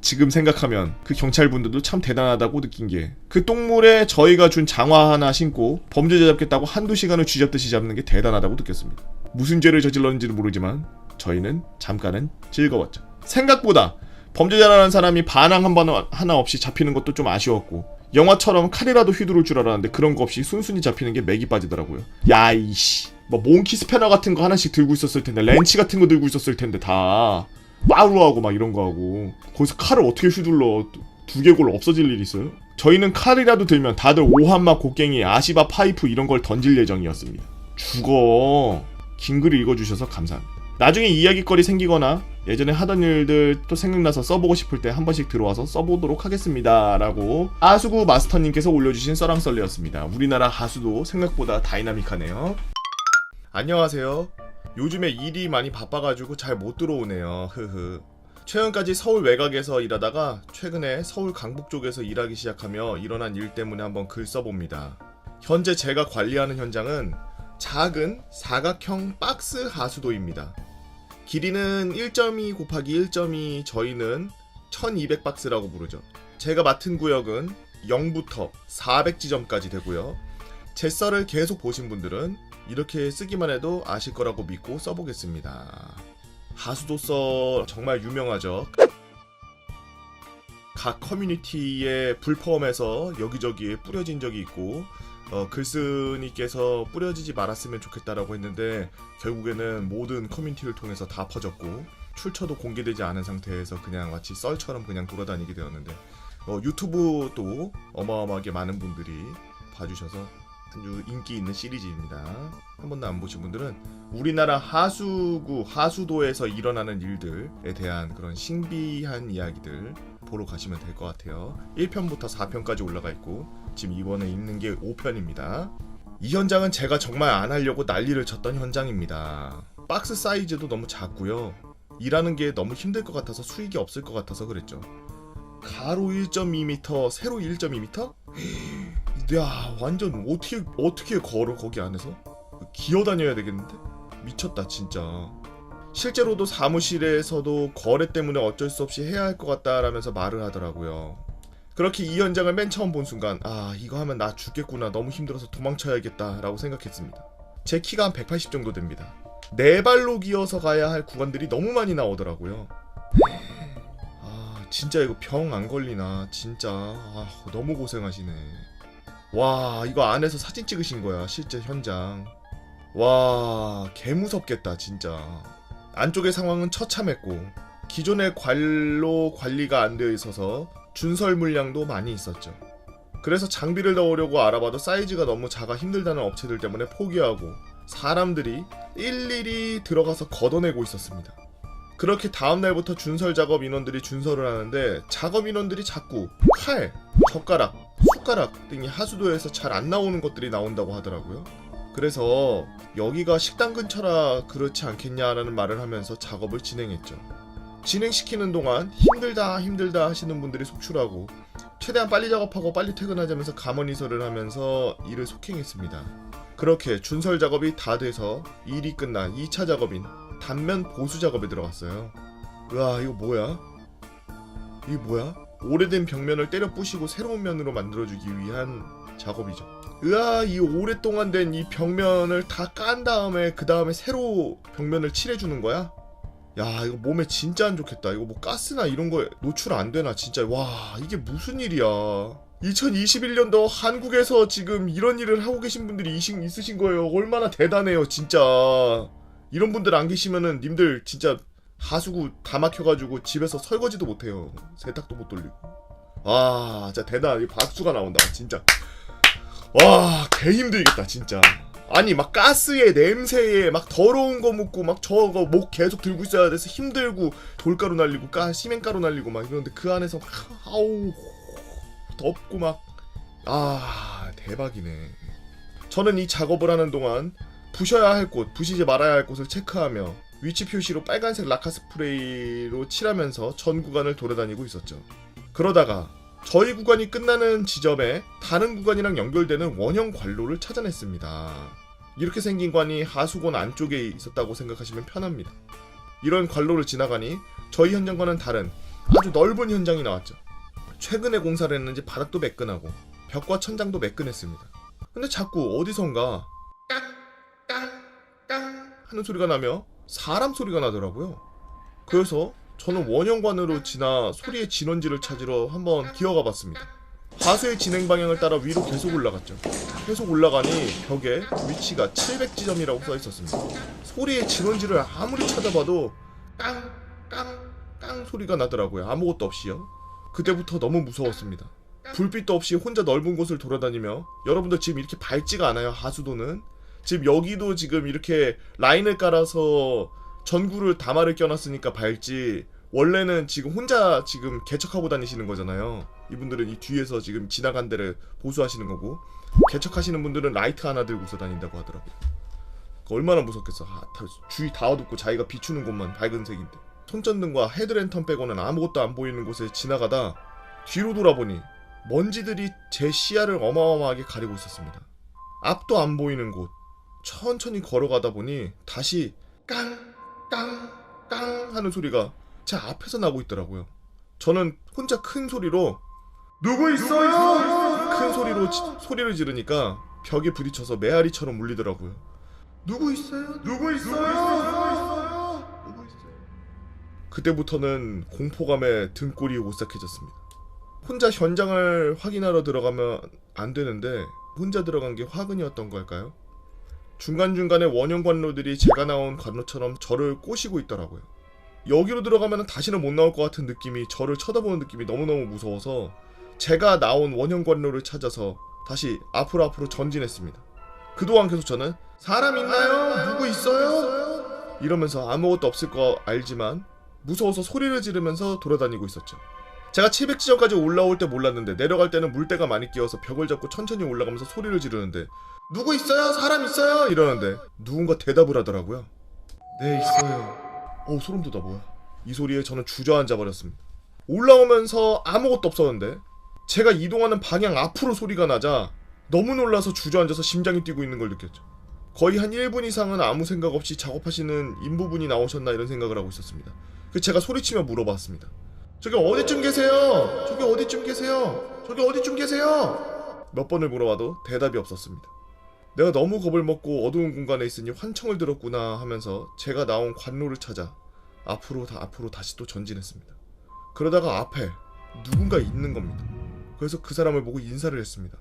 A: 지금 생각하면 그 경찰분들도 참 대단하다고 느낀 게 그 똥물에 저희가 준 장화 하나 신고 범죄자 잡겠다고 한두 시간을 쥐잡듯이 잡는 게 대단하다고 느꼈습니다. 무슨 죄를 저질렀는지는 모르지만 저희는 잠깐은 즐거웠죠. 생각보다 범죄자라는 사람이 반항 한 번 하나 없이 잡히는 것도 좀 아쉬웠고 영화처럼 칼이라도 휘두를 줄 알았는데 그런 거 없이 순순히 잡히는 게 맥이 빠지더라고요. 야 이씨 뭐 몽키 스패너 같은 거 하나씩 들고 있었을 텐데 렌치 같은 거 들고 있었을 텐데 다 빠루하고 막 이런 거 하고 거기서 칼을 어떻게 휘둘러 두개골 없어질 일 있어요? 저희는 칼이라도 들면 다들 오한마 곡괭이 아시바 파이프 이런 걸 던질 예정이었습니다. 죽어. 긴 글을 읽어주셔서 감사합니다. 나중에 이야기거리 생기거나 예전에 하던 일들 또 생각나서 써보고 싶을 때 한 번씩 들어와서 써보도록 하겠습니다 라고 하수구 마스터님께서 올려주신 썰랑썰리였습니다. 우리나라 하수도 생각보다 다이나믹하네요. 안녕하세요. 요즘에 일이 많이 바빠가지고 잘 못 들어오네요. 흐흐. 최근까지 서울 외곽에서 일하다가 최근에 서울 강북 쪽에서 일하기 시작하며 일어난 일 때문에 한번 글 써봅니다. 현재 제가 관리하는 현장은 작은 사각형 박스 하수도입니다. 길이는 1.2 곱하기 1.2, 저희는 1200박스라고 부르죠. 제가 맡은 구역은 0부터 400지점까지 되고요. 제 썰을 계속 보신 분들은 이렇게 쓰기만 해도 아실 거라고 믿고 써보겠습니다. 하수도 썰 정말 유명하죠. 각 커뮤니티에 불포함해서 여기저기에 뿌려진 적이 있고 글쓴이께서 뿌려지지 말았으면 좋겠다라고 했는데 결국에는 모든 커뮤니티를 통해서 다 퍼졌고 출처도 공개되지 않은 상태에서 그냥 마치 썰처럼 그냥 돌아다니게 되었는데 유튜브도 어마어마하게 많은 분들이 봐주셔서 아주 인기 있는 시리즈입니다. 한 번도 안 보신 분들은 우리나라 하수도에서 일어나는 일들에 대한 그런 신비한 이야기들 보러 가시면 될 것 같아요. 1편부터 4편까지 올라가 있고 지금 이번에 읽는 게 5편입니다. 이 현장은 제가 정말 안 하려고 난리를 쳤던 현장입니다. 박스 사이즈도 너무 작고요. 일하는 게 너무 힘들 것 같아서 수익이 없을 것 같아서 그랬죠. 가로 1.2m, 세로 1.2m? 야, 완전 어떻게 걸어 거기 안에서? 기어다녀야 되겠는데? 미쳤다 진짜. 실제로도 사무실에서도 거래 때문에 어쩔 수 없이 해야 할 것 같다라면서 말을 하더라고요. 그렇게 이 현장을 맨 처음 본 순간 이거 하면 나 죽겠구나, 너무 힘들어서 도망쳐야겠다 라고 생각했습니다. 제 키가 한 180 정도 됩니다. 네 발로 기어서 가야 할 구간들이 너무 많이 나오더라고요. 진짜 이거 병 안 걸리나 진짜. 너무 고생하시네. 와, 이거 안에서 사진 찍으신 거야 실제 현장. 와, 개무섭겠다 진짜. 안쪽의 상황은 처참했고 기존의 관로 관리가 안 되어 있어서 준설 물량도 많이 있었죠. 그래서 장비를 넣으려고 알아봐도 사이즈가 너무 작아 힘들다는 업체들 때문에 포기하고 사람들이 일일이 들어가서 걷어내고 있었습니다. 그렇게 다음날부터 준설 작업 인원들이 준설을 하는데 작업 인원들이 자꾸 칼, 젓가락, 숟가락 등이 하수도에서 잘 안 나오는 것들이 나온다고 하더라고요. 그래서 여기가 식당 근처라 그렇지 않겠냐라는 말을 하면서 작업을 진행했죠. 진행시키는 동안 힘들다 하시는 분들이 속출하고 최대한 빨리 작업하고 빨리 퇴근하자면서 감언이설을 하면서 일을 속행했습니다. 그렇게 준설 작업이 다 돼서 일이 끝난 2차 작업인 단면 보수 작업에 들어갔어요. 으아, 이거 뭐야? 이게 뭐야? 오래된 벽면을 때려 부시고 새로운 면으로 만들어주기 위한 작업이죠. 으아, 이 오랫동안 된 이 벽면을 다 깐 다음에 그 다음에 새로 벽면을 칠해주는 거야? 야, 이거 몸에 진짜 안 좋겠다. 이거 뭐 가스나 이런 거 노출 안 되나 진짜. 와, 이게 무슨 일이야. 2021년도 한국에서 지금 이런 일을 하고 계신 분들이 있으신 거예요. 얼마나 대단해요 진짜. 이런 분들 안 계시면은 님들 진짜 하수구 다 막혀가지고 집에서 설거지도 못해요. 세탁도 못 돌리고. 진짜 대단해. 박수가 나온다 진짜. 와, 개 힘들겠다 진짜. 아니 막 가스에 냄새에 막 더러운 거 묻고 막 저거 목 계속 들고 있어야 돼서 힘들고 돌가루 날리고 시멘가루 날리고 막 이러는데 그 안에서 막 아우 덥고 막 대박이네. 저는 이 작업을 하는 동안 부셔야 할 곳, 부시지 말아야 할 곳을 체크하며 위치 표시로 빨간색 라카 스프레이로 칠하면서 전 구간을 돌아다니고 있었죠. 그러다가 저희 구간이 끝나는 지점에 다른 구간이랑 연결되는 원형 관로를 찾아냈습니다. 이렇게 생긴 관이 하수관 안쪽에 있었다고 생각하시면 편합니다. 이런 관로를 지나가니 저희 현장과는 다른 아주 넓은 현장이 나왔죠. 최근에 공사를 했는지 바닥도 매끈하고 벽과 천장도 매끈했습니다. 근데 자꾸 어디선가 깡깡깡 하는 소리가 나며 사람 소리가 나더라고요. 그래서 저는 원형관으로 지나 소리의 진원지를 찾으러 한번 기어가 봤습니다. 하수의 진행 방향을 따라 위로 계속 올라갔죠. 계속 올라가니 벽에 위치가 700지점이라고 써 있었습니다. 소리의 진원지를 아무리 찾아봐도 깡깡깡 소리가 나더라고요. 아무것도 없이요. 그때부터 너무 무서웠습니다. 불빛도 없이 혼자 넓은 곳을 돌아다니며, 여러분들 지금 이렇게 밝지가 않아요. 하수도는 지금 여기도 지금 이렇게 라인을 깔아서 전구를 다마를 껴놨으니까 밝지, 원래는 지금 혼자 지금 개척하고 다니시는 거잖아요. 이분들은 이 뒤에서 지금 지나간 데를 보수하시는 거고, 개척하시는 분들은 라이트 하나 들고서 다닌다고 하더라고요. 얼마나 무섭겠어. 주위 다 어둡고 자기가 비추는 곳만 밝은 색인데, 손전등과 헤드랜턴 빼고는 아무것도 안 보이는 곳에 지나가다 뒤로 돌아보니 먼지들이 제 시야를 어마어마하게 가리고 있었습니다. 앞도 안 보이는 곳 천천히 걸어가다 보니 다시 깡깡깡 하는 소리가 제 앞에서 나고 있더라고요. 저는 혼자 큰 소리로 누구 있어요? 큰 소리로 소리를 지르니까 벽에 부딪혀서 메아리처럼 울리더라고요. 누구 있어요? 누구 있어요? 누구 있어요? 그때부터는 공포감에 등골이 오싹해졌습니다. 혼자 현장을 확인하러 들어가면 안 되는데 혼자 들어간 게 화근이었던 걸까요? 중간중간에 원형 관로들이 제가 나온 관로처럼 저를 꼬시고 있더라고요. 여기로 들어가면 다시는 못 나올 것 같은 느낌이, 저를 쳐다보는 느낌이 너무너무 무서워서 제가 나온 원형 관로를 찾아서 다시 앞으로 전진했습니다. 그동안 계속 저는 사람 있나요? 누구 있어요? 이러면서 아무것도 없을 거 알지만 무서워서 소리를 지르면서 돌아다니고 있었죠. 제가 700지점까지 올라올 때 몰랐는데 내려갈 때는 물때가 많이 끼어서 벽을 잡고 천천히 올라가면서 소리를 지르는데 누구 있어요? 사람 있어요? 이러는데 누군가 대답을 하더라고요. 네, 있어요. 소름 돋아. 뭐야. 이 소리에 저는 주저앉아 버렸습니다. 올라오면서 아무것도 없었는데 제가 이동하는 방향 앞으로 소리가 나자 너무 놀라서 주저앉아서 심장이 뛰고 있는 걸 느꼈죠. 거의 한 1분 이상은 아무 생각 없이 작업하시는 인부분이 나오셨나 이런 생각을 하고 있었습니다. 그래서 제가 소리치며 물어봤습니다. 저기 어디쯤 계세요? 저기 어디쯤 계세요? 저기 어디쯤 계세요? 몇 번을 물어봐도 대답이 없었습니다. 내가 너무 겁을 먹고 어두운 공간에 있으니 환청을 들었구나 하면서 제가 나온 관로를 찾아 앞으로 다시 또 전진했습니다. 그러다가 앞에 누군가 있는 겁니다. 그래서 그 사람을 보고 인사를 했습니다.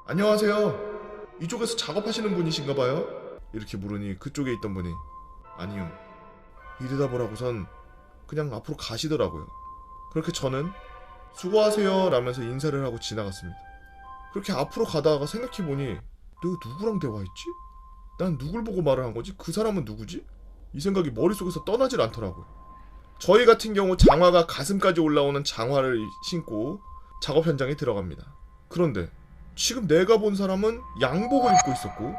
A: 안녕하세요. 이쪽에서 작업하시는 분이신가 봐요? 이렇게 물으니 그쪽에 있던 분이 아니요. 이 대답을 하고선 그냥 앞으로 가시더라고요. 그렇게 저는 수고하세요 라면서 인사를 하고 지나갔습니다. 그렇게 앞으로 가다가 생각해보니 내가 누구랑 대화했지? 난 누굴 보고 말을 한 거지? 그 사람은 누구지? 이 생각이 머릿속에서 떠나질 않더라고요. 저희 같은 경우 장화가 가슴까지 올라오는 장화를 신고 작업 현장에 들어갑니다. 그런데 지금 내가 본 사람은 양복을 입고 있었고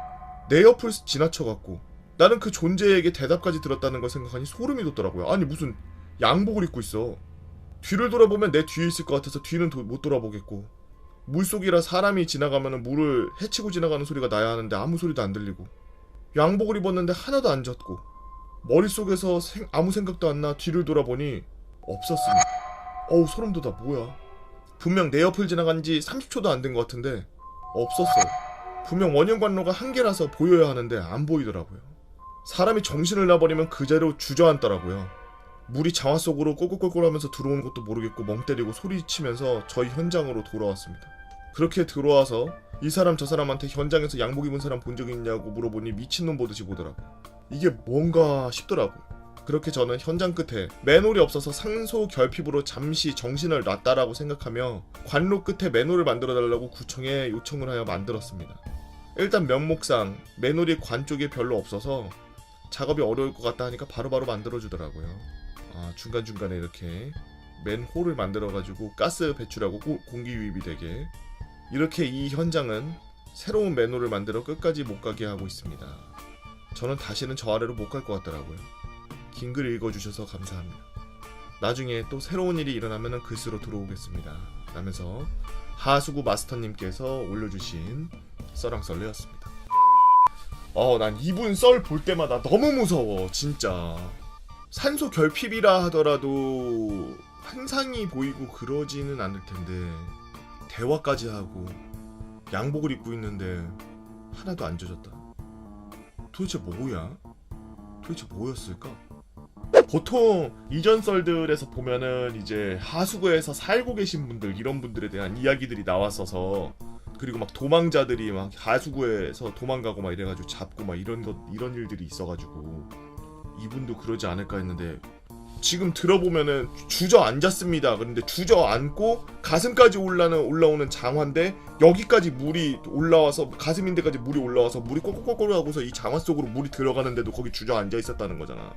A: 내 옆을 지나쳐갔고 나는 그 존재에게 대답까지 들었다는 걸 생각하니 소름이 돋더라고요. 아니 무슨 양복을 입고 있어. 뒤를 돌아보면 내 뒤에 있을 것 같아서 뒤는 못 돌아보겠고 물속이라 사람이 지나가면 물을 헤치고 지나가는 소리가 나야 하는데 아무 소리도 안 들리고 양복을 입었는데 하나도 안 젖고 머릿속에서 아무 생각도 안 나 뒤를 돌아보니 없었습니다. 소름 돋아. 뭐야. 분명 내 옆을 지나간 지 30초도 안 된 것 같은데 없었어요. 분명 원형 관로가 한 개라서 보여야 하는데 안 보이더라고요. 사람이 정신을 놔버리면 그대로 주저앉더라고요. 물이 장화 속으로 꼴꼴꼴꼴 하면서 들어오는 것도 모르겠고 멍 때리고 소리치면서 저희 현장으로 돌아왔습니다. 그렇게 들어와서 이 사람 저 사람한테 현장에서 양복 입은 사람 본 적 있냐고 물어보니 미친놈 보듯이 보더라고요. 이게 뭔가 싶더라고요. 그렇게 저는 현장 끝에 맨홀이 없어서 산소 결핍으로 잠시 정신을 놨다라고 생각하며 관로 끝에 맨홀을 만들어달라고 구청에 요청을 하여 만들었습니다. 일단 명목상 맨홀이 관 쪽에 별로 없어서 작업이 어려울 것 같다 하니까 바로바로 만들어주더라고요. 중간중간에 이렇게 맨홀을 만들어가지고 가스 배출하고 공기 유입이 되게 이렇게 이 현장은 새로운 맨홀을 만들어 끝까지 못 가게 하고 있습니다. 저는 다시는 저 아래로 못 갈 것 같더라고요. 긴 글 읽어주셔서 감사합니다. 나중에 또 새로운 일이 일어나면 글쓰러 들어오겠습니다. 라면서 하수구 마스터님께서 올려주신 썰랑썰레였습니다. 난 이분 썰 볼 때마다 너무 무서워. 진짜 산소 결핍이라 하더라도 환상이 보이고 그러지는 않을 텐데 대화까지 하고 양복을 입고 있는데 하나도 안 젖었다. 도대체 뭐야? 도대체 뭐였을까? 보통 이전 썰들에서 보면은 이제 하수구에서 살고 계신 분들 이런 분들에 대한 이야기들이 나왔어서 그리고 막 도망자들이 막 하수구에서 도망가고 막 이래가지고 잡고 막 이런 일들이 있어가지고 이분도 그러지 않을까 했는데 지금 들어보면은 주저앉았습니다. 그런데 주저앉고 가슴까지 올라오는 장화인데 여기까지 물이 올라와서 가슴인데까지 물이 올라와서 물이 꼴꼴꼴꼴 하고서 이 장화 속으로 물이 들어가는데도 거기 주저앉아 있었다는 거잖아.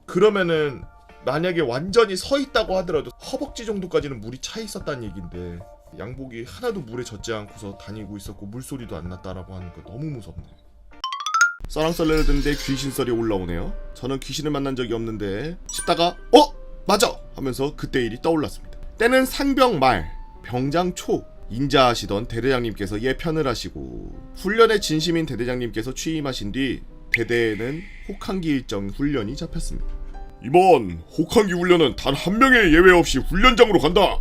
A: 그러면은 만약에 완전히 서 있다고 하더라도 허벅지 정도까지는 물이 차 있었다는 얘긴데 양복이 하나도 물에 젖지 않고서 다니고 있었고 물소리도 안 났다라고 하니까 너무 무섭네. 썰랑썰레를 듣는데 귀신썰이 올라오네요. 저는 귀신을 만난 적이 없는데 싶다가 맞아! 하면서 그때 일이 떠올랐습니다. 때는 상병 말, 병장 초 인자하시던 대대장님께서 예편을 하시고 훈련에 진심인 대대장님께서 취임하신 뒤 대대에는 혹한기 일정 훈련이 잡혔습니다. 이번 혹한기 훈련은 단 한 명의 예외 없이 훈련장으로 간다!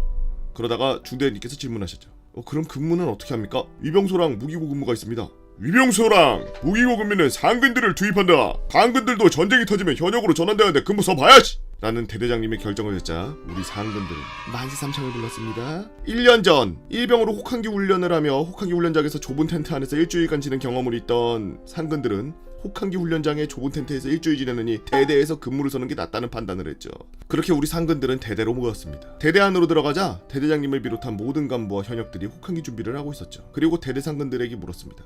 A: 그러다가 중대님께서 질문하셨죠. 그럼 근무는 어떻게 합니까? 위병소랑 무기고 근무가 있습니다. 위병소랑 무기고 근무는 상근들을 투입한다. 상근들도 전쟁이 터지면 현역으로 전환되는데 근무 서봐야지! 라는 대대장님의 결정을 했자 우리 상근들은 만시삼창을 불렀습니다. 1년 전 일병으로 혹한기 훈련을 하며 혹한기 훈련장에서 좁은 텐트 안에서 일주일간 지낸 경험을 있던 상근들은 혹한기 훈련장의 좁은 텐트에서 일주일 지내느니 대대에서 근무를 서는 게 낫다는 판단을 했죠. 그렇게 우리 상근들은 대대로 모였습니다. 대대 안으로 들어가자 대대장님을 비롯한 모든 간부와 현역들이 혹한기 준비를 하고 있었죠. 그리고 대대 상근들에게 물었습니다.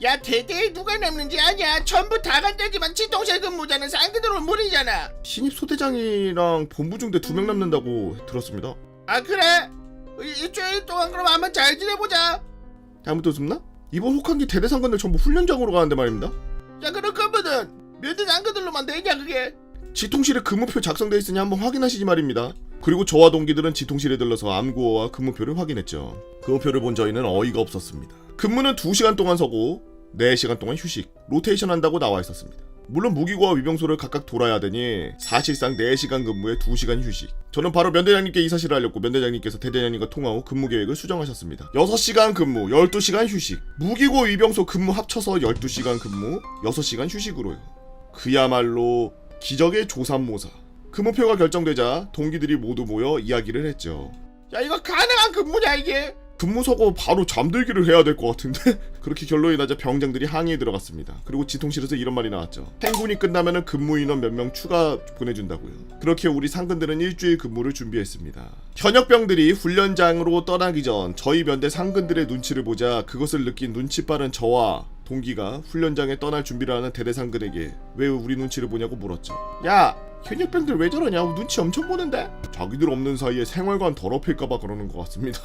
C: 야, 대대에 누가 남는지 아냐? 전부 다 간다지만 지통실 근무자는 상근으로 무리잖아.
A: 신입 소대장이랑 본부중대 2명 남는다고 들었습니다.
C: 아, 그래? 일주일 동안 그럼 한번 잘 지내보자.
A: 잘못 들었나? 이번 혹한기 대대 상근들 전부 훈련장으로 가는데 말입니다.
C: 야, 그럼 근무는 몇대 상근들로만 되냐 그게?
A: 지통실에 근무표 작성돼 있으니 한번 확인하시지 말입니다. 그리고 저와 동기들은 지통실에 들러서 암구어와 근무표를 확인했죠. 근무표를 본 저희는 어이가 없었습니다. 근무는 2시간 동안 서고 4시간 동안 휴식, 로테이션 한다고 나와 있었습니다. 물론 무기고와 위병소를 각각 돌아야 되니 사실상 4시간 근무에 2시간 휴식. 저는 바로 면대장님께 이 사실을 알렸고 면대장님께서 대대장님과 통화 후 근무 계획을 수정하셨습니다. 6시간 근무, 12시간 휴식. 무기고 위병소 근무 합쳐서 12시간 근무, 6시간 휴식으로요. 그야말로 기적의 조삼모사. 근무표가 결정되자 동기들이 모두 모여 이야기를 했죠.
C: 야, 이거 가능한 근무냐 이게?
A: 근무 서고 바로 잠들기를 해야 될 것 같은데? 그렇게 결론이 나자 병장들이 항의에 들어갔습니다. 그리고 지통실에서 이런 말이 나왔죠. 행군이 끝나면 근무 인원 몇 명 추가 보내준다고요. 그렇게 우리 상근들은 일주일 근무를 준비했습니다. 현역병들이 훈련장으로 떠나기 전 저희 면대 상근들의 눈치를 보자 그것을 느낀 눈치 빠른 저와 동기가 훈련장에 떠날 준비를 하는 대대 상근에게 왜 우리 눈치를 보냐고 물었죠. 야! 현역병들 왜 저러냐? 눈치 엄청 보는데? 자기들 없는 사이에 생활관 더럽힐까봐 그러는 것 같습니다.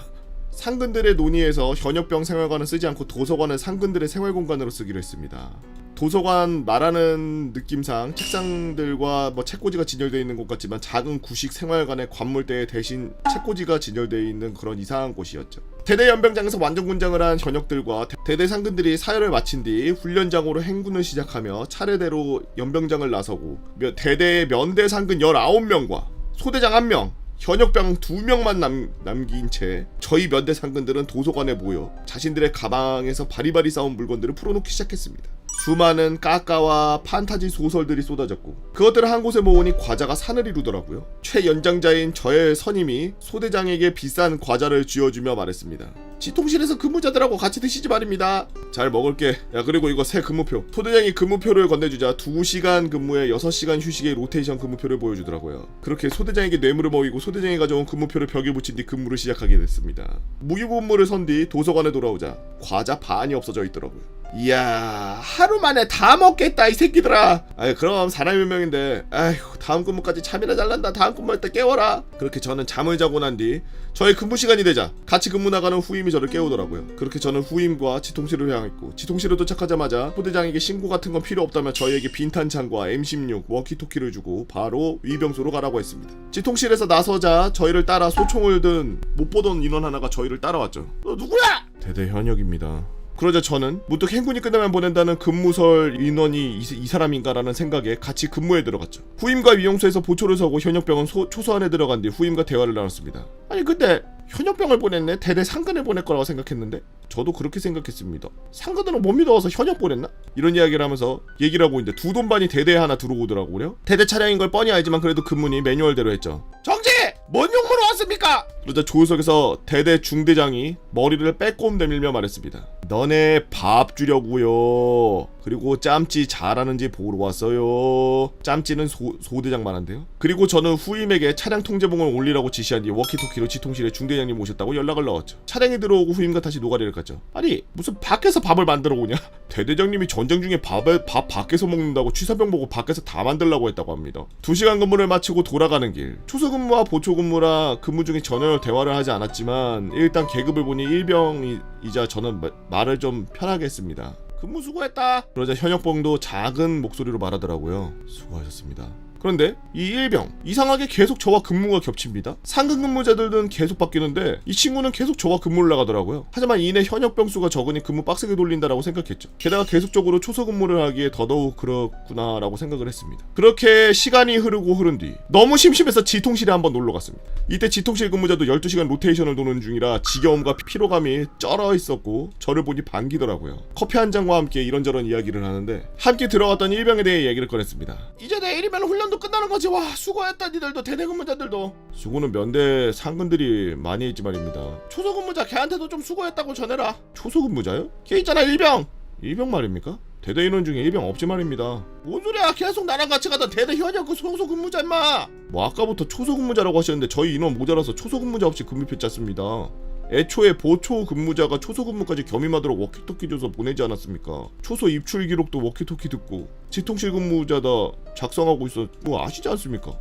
A: 상근들의 논의에서 현역병 생활관은 쓰지 않고 도서관을 상근들의 생활공간으로 쓰기로 했습니다. 도서관 말하는 느낌상 책상들과 책꽂이가 진열되어 있는 곳 같지만 작은 구식 생활관의 관물대에 대신 책꽂이가 진열되어 있는 그런 이상한 곳이었죠. 대대 연병장에서 완전 군장을 한 현역들과 대대 상근들이 사열을 마친 뒤 훈련장으로 행군을 시작하며 차례대로 연병장을 나서고 대대의 면대 상근 19명과 소대장 1명 현역병 2명만 남긴 채 저희 면대 상근들은 도서관에 모여 자신들의 가방에서 바리바리 쌓은 물건들을 풀어놓기 시작했습니다. 수많은 까까와 판타지 소설들이 쏟아졌고 그것들을 한 곳에 모으니 과자가 산을 이루더라고요. 최연장자인 저의 선임이 소대장에게 비싼 과자를 쥐어주며 말했습니다. 지통실에서 근무자들하고 같이 드시지 말입니다. 잘 먹을게. 야, 그리고 이거 새 근무표. 소대장이 근무표를 건네주자 2시간 근무에 6시간 휴식의 로테이션 근무표를 보여주더라고요. 그렇게 소대장에게 뇌물을 먹이고 소대장이 가져온 근무표를 벽에 붙인 뒤 근무를 시작하게 됐습니다. 무기고 근무를 선 뒤 도서관에 돌아오자 과자 반이 없어져 있더라고요. 이야, 하루 만에 다 먹겠다 이 새끼들아. 아이, 그럼 사람이 몇 명인데 아이고, 다음 근무까지 잠이나 잘란다. 다음 근무할 때 깨워라. 그렇게 저는 잠을 자고 난 뒤 저의 근무 시간이 되자 같이 근무 나가는 후임이 저를 깨우더라고요. 그렇게 저는 후임과 지통실을 향했고 지통실에 도착하자마자 소대장에게 신고 같은 건 필요 없다며 저희에게 빈탄창과 M16 워키토키를 주고 바로 위병소로 가라고 했습니다. 지통실에서 나서자 저희를 따라 소총을 든 못 보던 인원 하나가 저희를 따라왔죠.
C: 너 누구야?
A: 대대 현역입니다. 그러자 저는 문득 행군이 끝나면 보낸다는 근무설 인원이 이 사람인가라는 생각에 같이 근무에 들어갔죠. 후임과 위용소에서 보초를 서고 현역병은 초소 안에 들어간 뒤 후임과 대화를 나눴습니다. 아니 근데 현역병을 보냈네? 대대 상근을 보낼 거라고 생각했는데? 저도 그렇게 생각했습니다. 상근으로 못 믿어서 현역 보냈나? 이런 이야기를 하면서 얘기를 하고 있는데 두 돈반이 대대에 하나 들어오더라고요. 대대 차량인 걸 뻔히 알지만 그래도 근무니 매뉴얼대로 했죠.
C: 정지! 뭔 용무로 왔습니까?
A: 그러자 조수석에서 대대 중대장이 머리를 빼꼼 내밀며 말했습니다. 너네 밥 주려고요. 그리고 짬찌 잘하는지 보러 왔어요. 짬찌는 소대장만 한데요. 그리고 저는 후임에게 차량 통제봉을 올리라고 지시한 뒤 워키토키로 지통실에 중대장님 오셨다고 연락을 넣었죠. 차량이 들어오고 후임과 다시 노가리를 갔죠. 아니 무슨 밖에서 밥을 만들어 오냐? 대대장님이 전쟁 중에 밥 밖에서 먹는다고 취사병 보고 밖에서 다 만들라고 했다고 합니다. 2시간 근무를 마치고 돌아가는 길. 초소근무와 보초근무라 근무 중에 전혀 대화를 하지 않았지만 일단 계급을 보니 일병이자 저는 말을 좀 편하게 했습니다. 근무 수고했다. 그러자 현역병도 작은 목소리로 말하더라고요. 수고하셨습니다. 그런데 이 일병 이상하게 계속 저와 근무가 겹칩니다. 상근 근무자들은 계속 바뀌는데 이 친구는 계속 저와 근무를 나가더라고요. 하지만 이내 현역병 수가 적으니 근무 빡세게 돌린다라고 생각했죠. 게다가 계속적으로 초소 근무를 하기에 더더욱 그렇구나라고 생각을 했습니다. 그렇게 시간이 흐른 뒤 너무 심심해서 지통실에 한번 놀러 갔습니다. 이때 지통실 근무자도 12시간 로테이션을 도는 중이라 지겨움과 피로감이 쩔어 있었고 저를 보니 반기더라고요. 커피 한 잔과 함께 이런저런 이야기를 하는데 함께 들어갔던 일병에 대해 얘기를 꺼냈습니다.
C: 이제 내일이면 훈련도 끝나는 거지. 와 수고했다 니들도 대대 근무자들도.
A: 수고는 면대 상근들이 많이 했지 말입니다.
C: 초소 근무자 걔한테도 좀 수고했다고 전해라.
A: 초소 근무자요?
C: 걔 있잖아 일병.
A: 일병 말입니까? 대대 인원 중에 일병 없지 말입니다.
C: 뭔 소리야. 계속 나랑 같이 가던 대대 현역 그 소소 근무자 임마.
A: 뭐 아까부터 초소 근무자라고 하셨는데 저희 인원 모자라서 초소 근무자 없이 근무표 짰습니다. 애초에 보초 근무자가 초소 근무까지 겸임하도록 워키토키 줘서 보내지 않았습니까? 초소 입출 기록도 워키토키 듣고 지통실 근무자다 작성하고 있어 뭐 아시지 않습니까?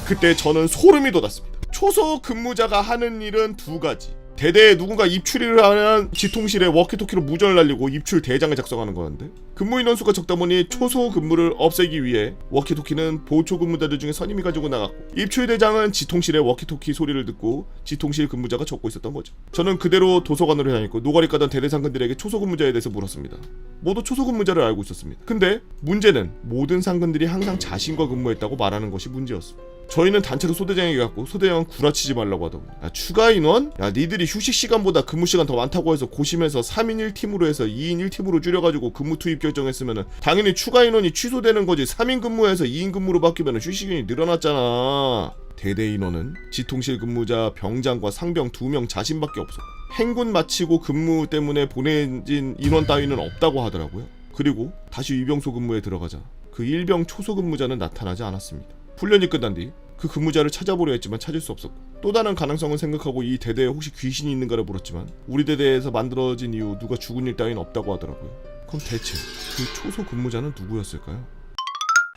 A: 그때 저는 소름이 돋았습니다. 초소 근무자가 하는 일은 두 가지. 대대에 누군가 입출을 하면 지통실에 워키토키로 무전을 날리고 입출 대장을 작성하는 거였는데 근무 인원수가 적다 보니 초소 근무를 없애기 위해 워키토키는 보초 근무자들 중에 선임이 가지고 나갔고 입출 대장은 지통실에 워키토키 소리를 듣고 지통실 근무자가 적고 있었던 거죠. 저는 그대로 도서관으로 향했고 노가리 까던 대대 상근들에게 초소 근무자에 대해서 물었습니다. 모두 초소 근무자를 알고 있었습니다. 근데 문제는 모든 상근들이 항상 자신과 근무했다고 말하는 것이 문제였습니다. 저희는 단체로 소대장에게 갔고 소대장은 구라치지 말라고 하더군요. 야 추가 인원? 야 니들이 휴식 시간보다 근무 시간 더 많다고 해서 고심해서 3인 1팀으로 해서 2인 1팀으로 줄여가지고 근무 투입 결정했으면은 당연히 추가 인원이 취소되는 거지. 3인 근무에서 2인 근무로 바뀌면은 휴식인이 늘어났잖아. 대대 인원은 지통실 근무자 병장과 상병 2명 자신밖에 없었고 행군 마치고 근무 때문에 보내진 인원 따위는 없다고 하더라고요. 그리고 다시 위병소 근무에 들어가자 그 일병 초소 근무자는 나타나지 않았습니다. 훈련이 끝난 뒤 그 근무자를 찾아보려 했지만 찾을 수 없었고 또 다른 가능성을 생각하고 이 대대에 혹시 귀신이 있는가를 물었지만 우리 대대에서 만들어진 이후 누가 죽은 일 따윈 없다고 하더라고요. 그럼 대체 그 초소 근무자는 누구였을까요?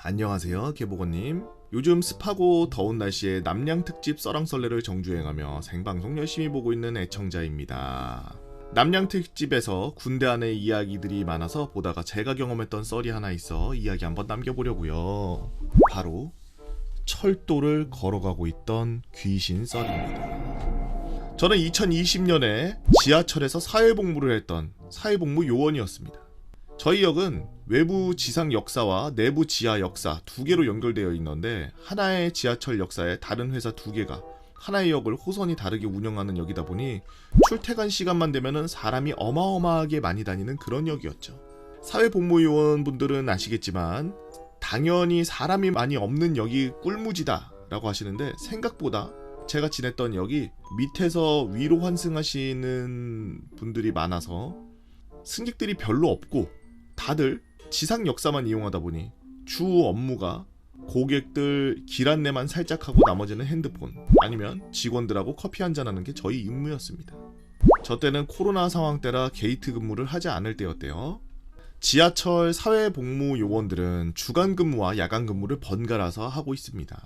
A: 안녕하세요 개보건님. 요즘 습하고 더운 날씨에 남양특집 썰랑썰레를 정주행하며 생방송 열심히 보고 있는 애청자입니다. 남양특집에서 군대 안의 이야기들이 많아서 보다가 제가 경험했던 썰이 하나 있어 이야기 한번 남겨보려고요. 바로 철도를 걸어가고 있던 귀신 썰입니다. 저는 2020년에 지하철에서 사회복무를 했던 사회복무 요원이었습니다. 저희 역은 외부 지상 역사와 내부 지하 역사 두 개로 연결되어 있는데 하나의 지하철 역사에 다른 회사 두 개가 하나의 역을 호선이 다르게 운영하는 역이다 보니 출퇴근 시간만 되면은 사람이 어마어마하게 많이 다니는 그런 역이었죠. 사회복무요원분들은 아시겠지만 당연히 사람이 많이 없는 역이 꿀무지다 라고 하시는데 생각보다 제가 지냈던 역이 밑에서 위로 환승하시는 분들이 많아서 승객들이 별로 없고 다들 지상 역사만 이용하다 보니 주 업무가 고객들 길 안내만 살짝 하고 나머지는 핸드폰 아니면 직원들하고 커피 한잔하는 게 저희 임무였습니다. 저 때는 코로나 상황 때라 게이트 근무를 하지 않을 때였대요. 지하철 사회복무 요원들은 주간 근무와 야간 근무를 번갈아서 하고 있습니다.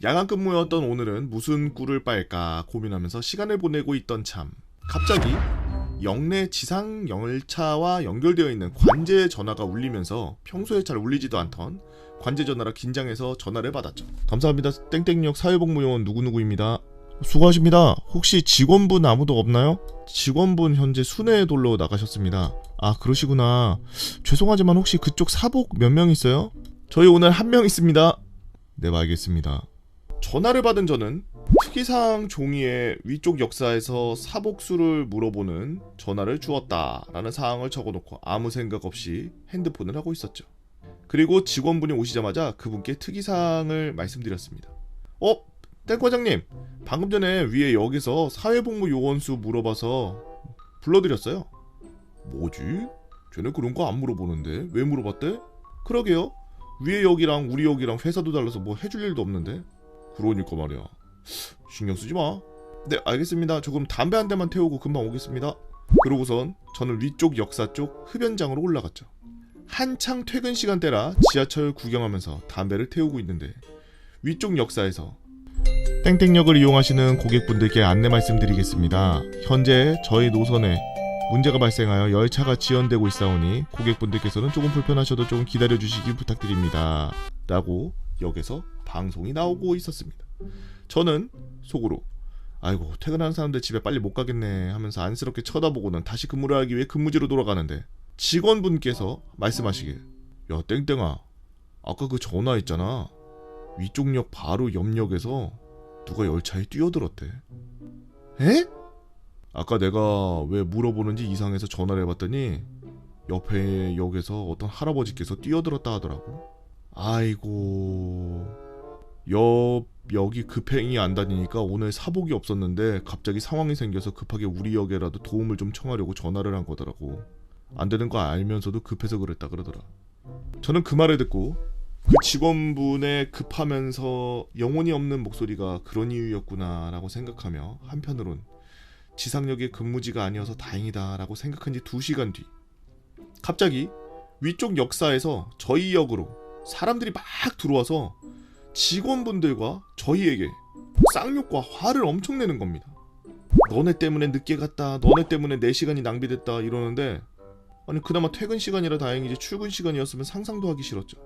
A: 야간 근무였던 오늘은 무슨 꿀을 빨까 고민하면서 시간을 보내고 있던 참 갑자기 역내 지상 열차와 연결되어 있는 관제 전화가 울리면서 평소에 잘 울리지도 않던 관제 전화라 긴장해서 전화를 받았죠. 감사합니다. 땡땡역 사회복무요원 누구누구입니다. 수고하십니다. 혹시 직원분 아무도 없나요? 직원분 현재 순회에 돌러 나가셨습니다. 아 그러시구나. 죄송하지만 혹시 그쪽 사복 몇 명 있어요? 저희 오늘 한 명 있습니다. 네 알겠습니다. 전화를 받은 저는 특이사항 종이에 위쪽 역사에서 사복수를 물어보는 전화를 주었다라는 사항을 적어놓고 아무 생각 없이 핸드폰을 하고 있었죠. 그리고 직원분이 오시자마자 그분께 특이사항을 말씀드렸습니다. 과장님, 방금 전에 위에 역에서 사회복무 요원수 물어봐서 불러드렸어요. 뭐지? 쟤네 그런 거 안 물어보는데 왜 물어봤대? 그러게요. 위에 역이랑 우리 역이랑 회사도 달라서 뭐 해줄 일도 없는데. 그러니까 말이야. 신경 쓰지 마. 네, 알겠습니다. 저 그럼 담배 한 대만 태우고 금방 오겠습니다. 그러고선 저는 위쪽 역사 쪽 흡연장으로 올라갔죠. 한창 퇴근 시간대라 지하철 구경하면서 담배를 태우고 있는데 위쪽 역사에서 땡땡역을 이용하시는 고객분들께 안내 말씀드리겠습니다. 현재 저희 노선에 문제가 발생하여 열차가 지연되고 있사오니 고객분들께서는 조금 불편하셔도 조금 기다려주시기 부탁드립니다. 라고 역에서 방송이 나오고 있었습니다. 저는 속으로 아이고 퇴근하는 사람들 집에 빨리 못 가겠네 하면서 안쓰럽게 쳐다보고는 다시 근무를 하기 위해 근무지로 돌아가는데 직원분께서 말씀하시길 야 땡땡아 아까 그 전화 있잖아 위쪽 역 바로 옆 역에서 누가 열차에 뛰어들었대. 에? 아까 내가 왜 물어보는지 이상해서 전화를 해봤더니 옆에 역에서 어떤 할아버지께서 뛰어들었다 하더라고. 아이고 옆 역이 급행이 안 다니니까 오늘 사복이 없었는데 갑자기 상황이 생겨서 급하게 우리 역에라도 도움을 좀 청하려고 전화를 한 거더라고. 안 되는 거 알면서도 급해서 그랬다 그러더라. 저는 그 말을 듣고 그 직원분의 급하면서 영혼이 없는 목소리가 그런 이유였구나 라고 생각하며 한편으론 지상역의 근무지가 아니어서 다행이다 라고 생각한 지 2시간 뒤 갑자기 위쪽 역사에서 저희 역으로 사람들이 막 들어와서 직원분들과 저희에게 쌍욕과 화를 엄청 내는 겁니다. 너네 때문에 늦게 갔다, 너네 때문에 내 시간이 낭비됐다 이러는데 아니 그나마 퇴근 시간이라 다행이지 출근 시간이었으면 상상도 하기 싫었죠.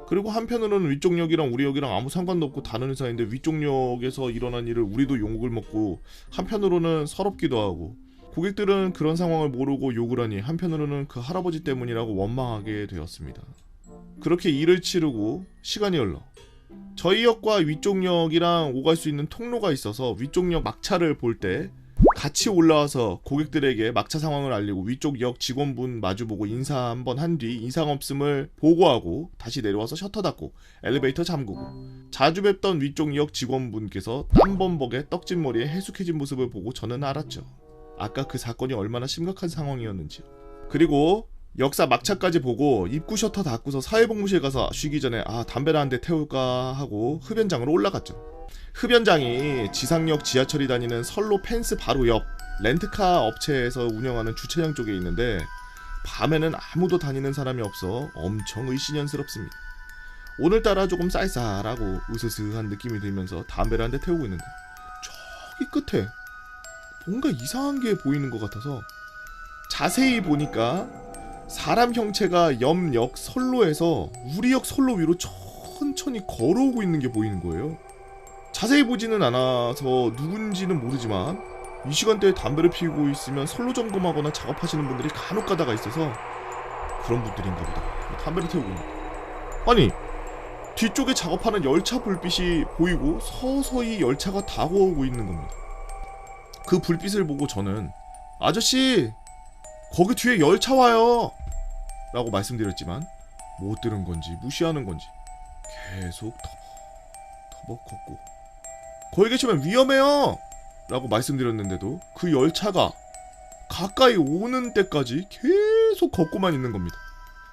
A: 그리고 한편으로는 위쪽 역이랑 우리 역이랑 아무 상관도 없고 다른 회사인데 위쪽 역에서 일어난 일을 우리도 욕을 먹고 한편으로는 서럽기도 하고 고객들은 그런 상황을 모르고 욕을 하니 한편으로는 그 할아버지 때문이라고 원망하게 되었습니다. 그렇게 일을 치르고 시간이 흘러 저희 역과 위쪽 역이랑 오갈 수 있는 통로가 있어서 위쪽 역 막차를 볼 때 같이 올라와서 고객들에게 막차 상황을 알리고 위쪽 역 직원분 마주보고 인사 한번 한 뒤 이상 없음을 보고하고 다시 내려와서 셔터 닫고 엘리베이터 잠그고 자주 뵙던 위쪽 역 직원분께서 땀범벅에 떡진 머리에 해숙해진 모습을 보고 저는 알았죠. 아까 그 사건이 얼마나 심각한 상황이었는지요. 그리고 역사 막차까지 보고 입구 셔터 닫고서 사회복무실 가서 쉬기 전에 담배를 한 대 태울까 하고 흡연장으로 올라갔죠. 흡연장이 지상역 지하철이 다니는 선로 펜스 바로 옆 렌트카 업체에서 운영하는 주차장 쪽에 있는데 밤에는 아무도 다니는 사람이 없어 엄청 의심스럽습니다. 오늘따라 조금 쌀쌀하고 으스스한 느낌이 들면서 담배를 한 대 태우고 있는데 저기 끝에 뭔가 이상한 게 보이는 것 같아서 자세히 보니까 사람 형체가 옆 역 선로에서 우리 역 선로 위로 천천히 걸어오고 있는 게 보이는 거예요. 자세히 보지는 않아서 누군지는 모르지만 이 시간대에 담배를 피우고 있으면 선로 점검하거나 작업하시는 분들이 간혹 가다가 있어서 그런 분들인가 보다. 담배를 태우고 있는 거예요. 아니 뒤쪽에 작업하는 열차 불빛이 보이고 서서히 열차가 다가오고 있는 겁니다. 그 불빛을 보고 저는 아저씨 거기 뒤에 열차 와요 라고 말씀드렸지만 못 들은 건지 무시하는 건지 계속 터벅 걷고 거기 계시면 위험해요 라고 말씀드렸는데도 그 열차가 가까이 오는 때까지 계속 걷고만 있는 겁니다.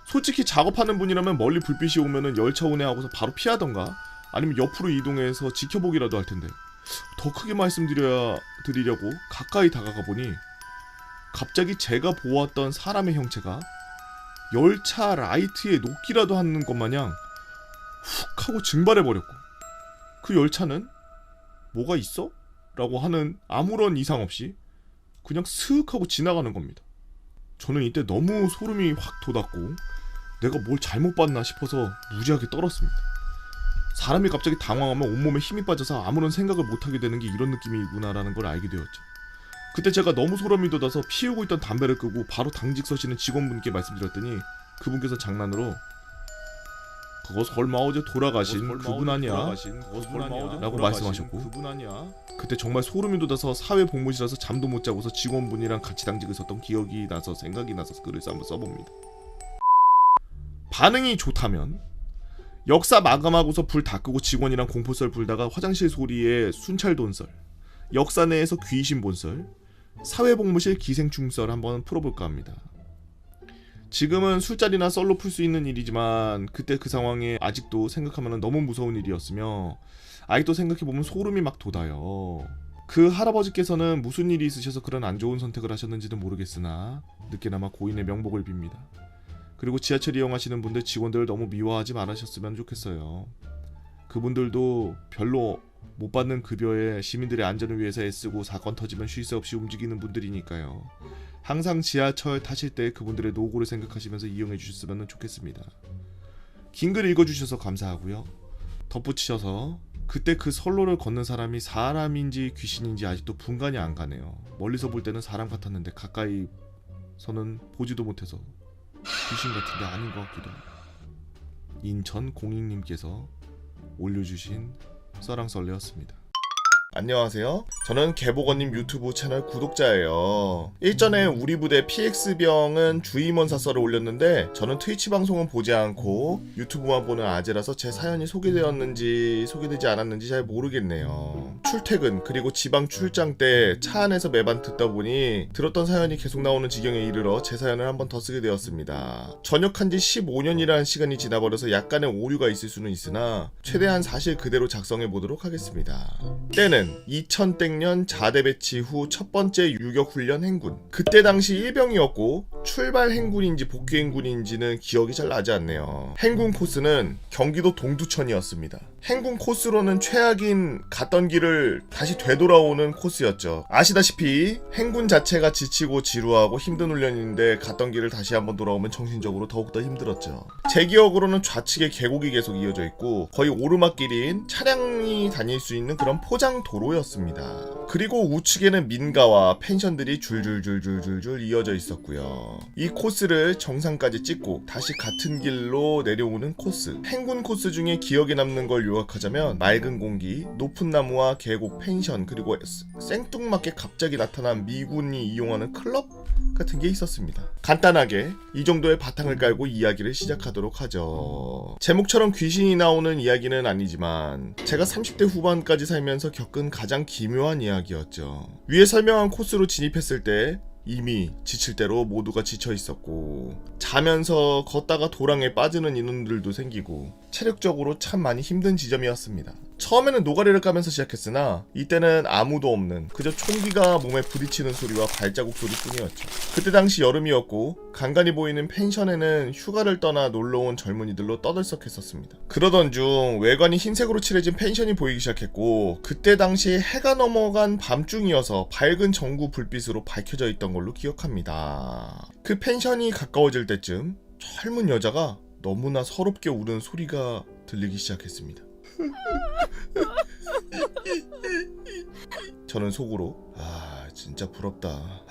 A: 솔직히 작업하는 분이라면 멀리 불빛이 오면은 열차 오네 하고서 바로 피하던가 아니면 옆으로 이동해서 지켜보기라도 할 텐데 더 크게 말씀드리려고 가까이 다가가 보니 갑자기 제가 보았던 사람의 형체가 열차 라이트에 녹기라도 하는 것 마냥 훅 하고 증발해버렸고 그 열차는 뭐가 있어? 라고 하는 아무런 이상 없이 그냥 스윽 하고 지나가는 겁니다. 저는 이때 너무 소름이 확 돋았고 내가 뭘 잘못 봤나 싶어서 무지하게 떨었습니다. 사람이 갑자기 당황하면 온몸에 힘이 빠져서 아무런 생각을 못하게 되는 게 이런 느낌이구나라는 걸 알게 되었죠. 그때 제가 너무 소름이 돋아서 피우고 있던 담배를 끄고 바로 당직 서시는 직원분께 말씀드렸더니 그분께서 장난으로 그거 설마 어제 돌아가신 그분 아니야? 라고 말씀하셨고 그때 정말 소름이 돋아서 사회복무실에서 잠도 못 자고서 직원분이랑 같이 당직을 섰던 기억이 나서 생각이 나서 글을 한번 써봅니다. 반응이 좋다면 역사 마감하고서 불 다 끄고 직원이랑 공포썰 불다가 화장실 소리에 순찰 돈썰, 역사 내에서 귀신 본썰, 사회복무실 기생충썰 한번 풀어볼까 합니다. 지금은 술자리나 썰로 풀 수 있는 일이지만 그때 그 상황에 아직도 생각하면 너무 무서운 일이었으며 아직도 생각해보면 소름이 막 돋아요. 그 할아버지께서는 무슨 일이 있으셔서 그런 안 좋은 선택을 하셨는지는 모르겠으나 늦게나마 고인의 명복을 빕니다. 그리고 지하철 이용하시는 분들 직원들 너무 미워하지 말으셨으면 좋겠어요. 그분들도 별로 못 받는 급여에 시민들의 안전을 위해서 애쓰고 사건 터지면 쉴 새 없이 움직이는 분들이니까요. 항상 지하철 타실 때 그분들의 노고를 생각하시면서 이용해 주셨으면 좋겠습니다. 긴 글 읽어주셔서 감사하고요. 덧붙이셔서 그때 그 선로를 걷는 사람이 사람인지 귀신인지 아직도 분간이 안 가네요. 멀리서 볼 때는 사람 같았는데 가까이서는 보지도 못해서 귀신 같은데 아닌 것 같기도 합니다. 인천 공익님께서 올려주신 썰랑썰레였습니다. 안녕하세요. 저는 개복원님 유튜브 채널 구독자예요. 일전에 우리 부대 PX병은 주임원사 썰을 올렸는데 저는 트위치 방송은 보지 않고 유튜브만 보는 아재라서 제 사연이 소개되었는지 소개되지 않았는지 잘 모르겠네요. 출퇴근 그리고 지방 출장 때 차 안에서 매번 듣다 보니 들었던 사연이 계속 나오는 지경에 이르러 제 사연을 한 번 더 쓰게 되었습니다. 전역한 지 15년이라는 시간이 지나버려서 약간의 오류가 있을 수는 있으나 최대한 사실 그대로 작성해 보도록 하겠습니다. 때는 2000땡년 자대 배치 후 첫 번째 유격훈련 행군. 그때 당시 일병이었고 출발 행군인지 복귀 행군인지는 기억이 잘 나지 않네요. 행군 코스는 경기도 동두천이었습니다. 행군 코스로는 최악인 갔던 길을 다시 되돌아오는 코스였죠. 아시다시피 행군 자체가 지치고 지루하고 힘든 훈련인데 갔던 길을 다시 한번 돌아오면 정신적으로 더욱더 힘들었죠. 제 기억으로는 좌측에 계곡이 계속 이어져 있고 거의 오르막길인 차량이 다닐 수 있는 그런 포장 도로였습니다. 그리고 우측에는 민가와 펜션들이 줄줄줄줄줄줄 이어져 있었고요. 이 코스를 정상까지 찍고 다시 같은 길로 내려오는 코스. 행군 코스 중에 기억에 남는 걸 요약하자면 맑은 공기, 높은 나무와 계곡 펜션, 그리고 생뚱맞게 갑자기 나타난 미군이 이용하는 클럽 같은 게 있었습니다. 간단하게 이 정도의 바탕을 깔고 이야기를 시작하도록 하죠. 제목처럼 귀신이 나오는 이야기는 아니지만 제가 30대 후반까지 살면서 겪은 가장 기묘한 이야기였죠. 위에 설명한 코스로 진입했을 때 이미 지칠 대로 모두가 지쳐 있었고 자면서 걷다가 도랑에 빠지는 인원들도 생기고 체력적으로 참 많이 힘든 지점이었습니다. 처음에는 노가리를 까면서 시작했으나 이때는 아무도 없는 그저 총기가 몸에 부딪히는 소리와 발자국 소리뿐이었죠. 그때 당시 여름이었고 간간히 보이는 펜션에는 휴가를 떠나 놀러온 젊은이들로 떠들썩했었습니다. 그러던 중 외관이 흰색으로 칠해진 펜션이 보이기 시작했고 그때 당시 해가 넘어간 밤중이어서 밝은 전구 불빛으로 밝혀져 있던 걸로 기억합니다. 그 펜션이 가까워질 때쯤 젊은 여자가 너무나 서럽게 우는 소리가 들리기 시작했습니다. 저는 속으로 진짜 부럽다.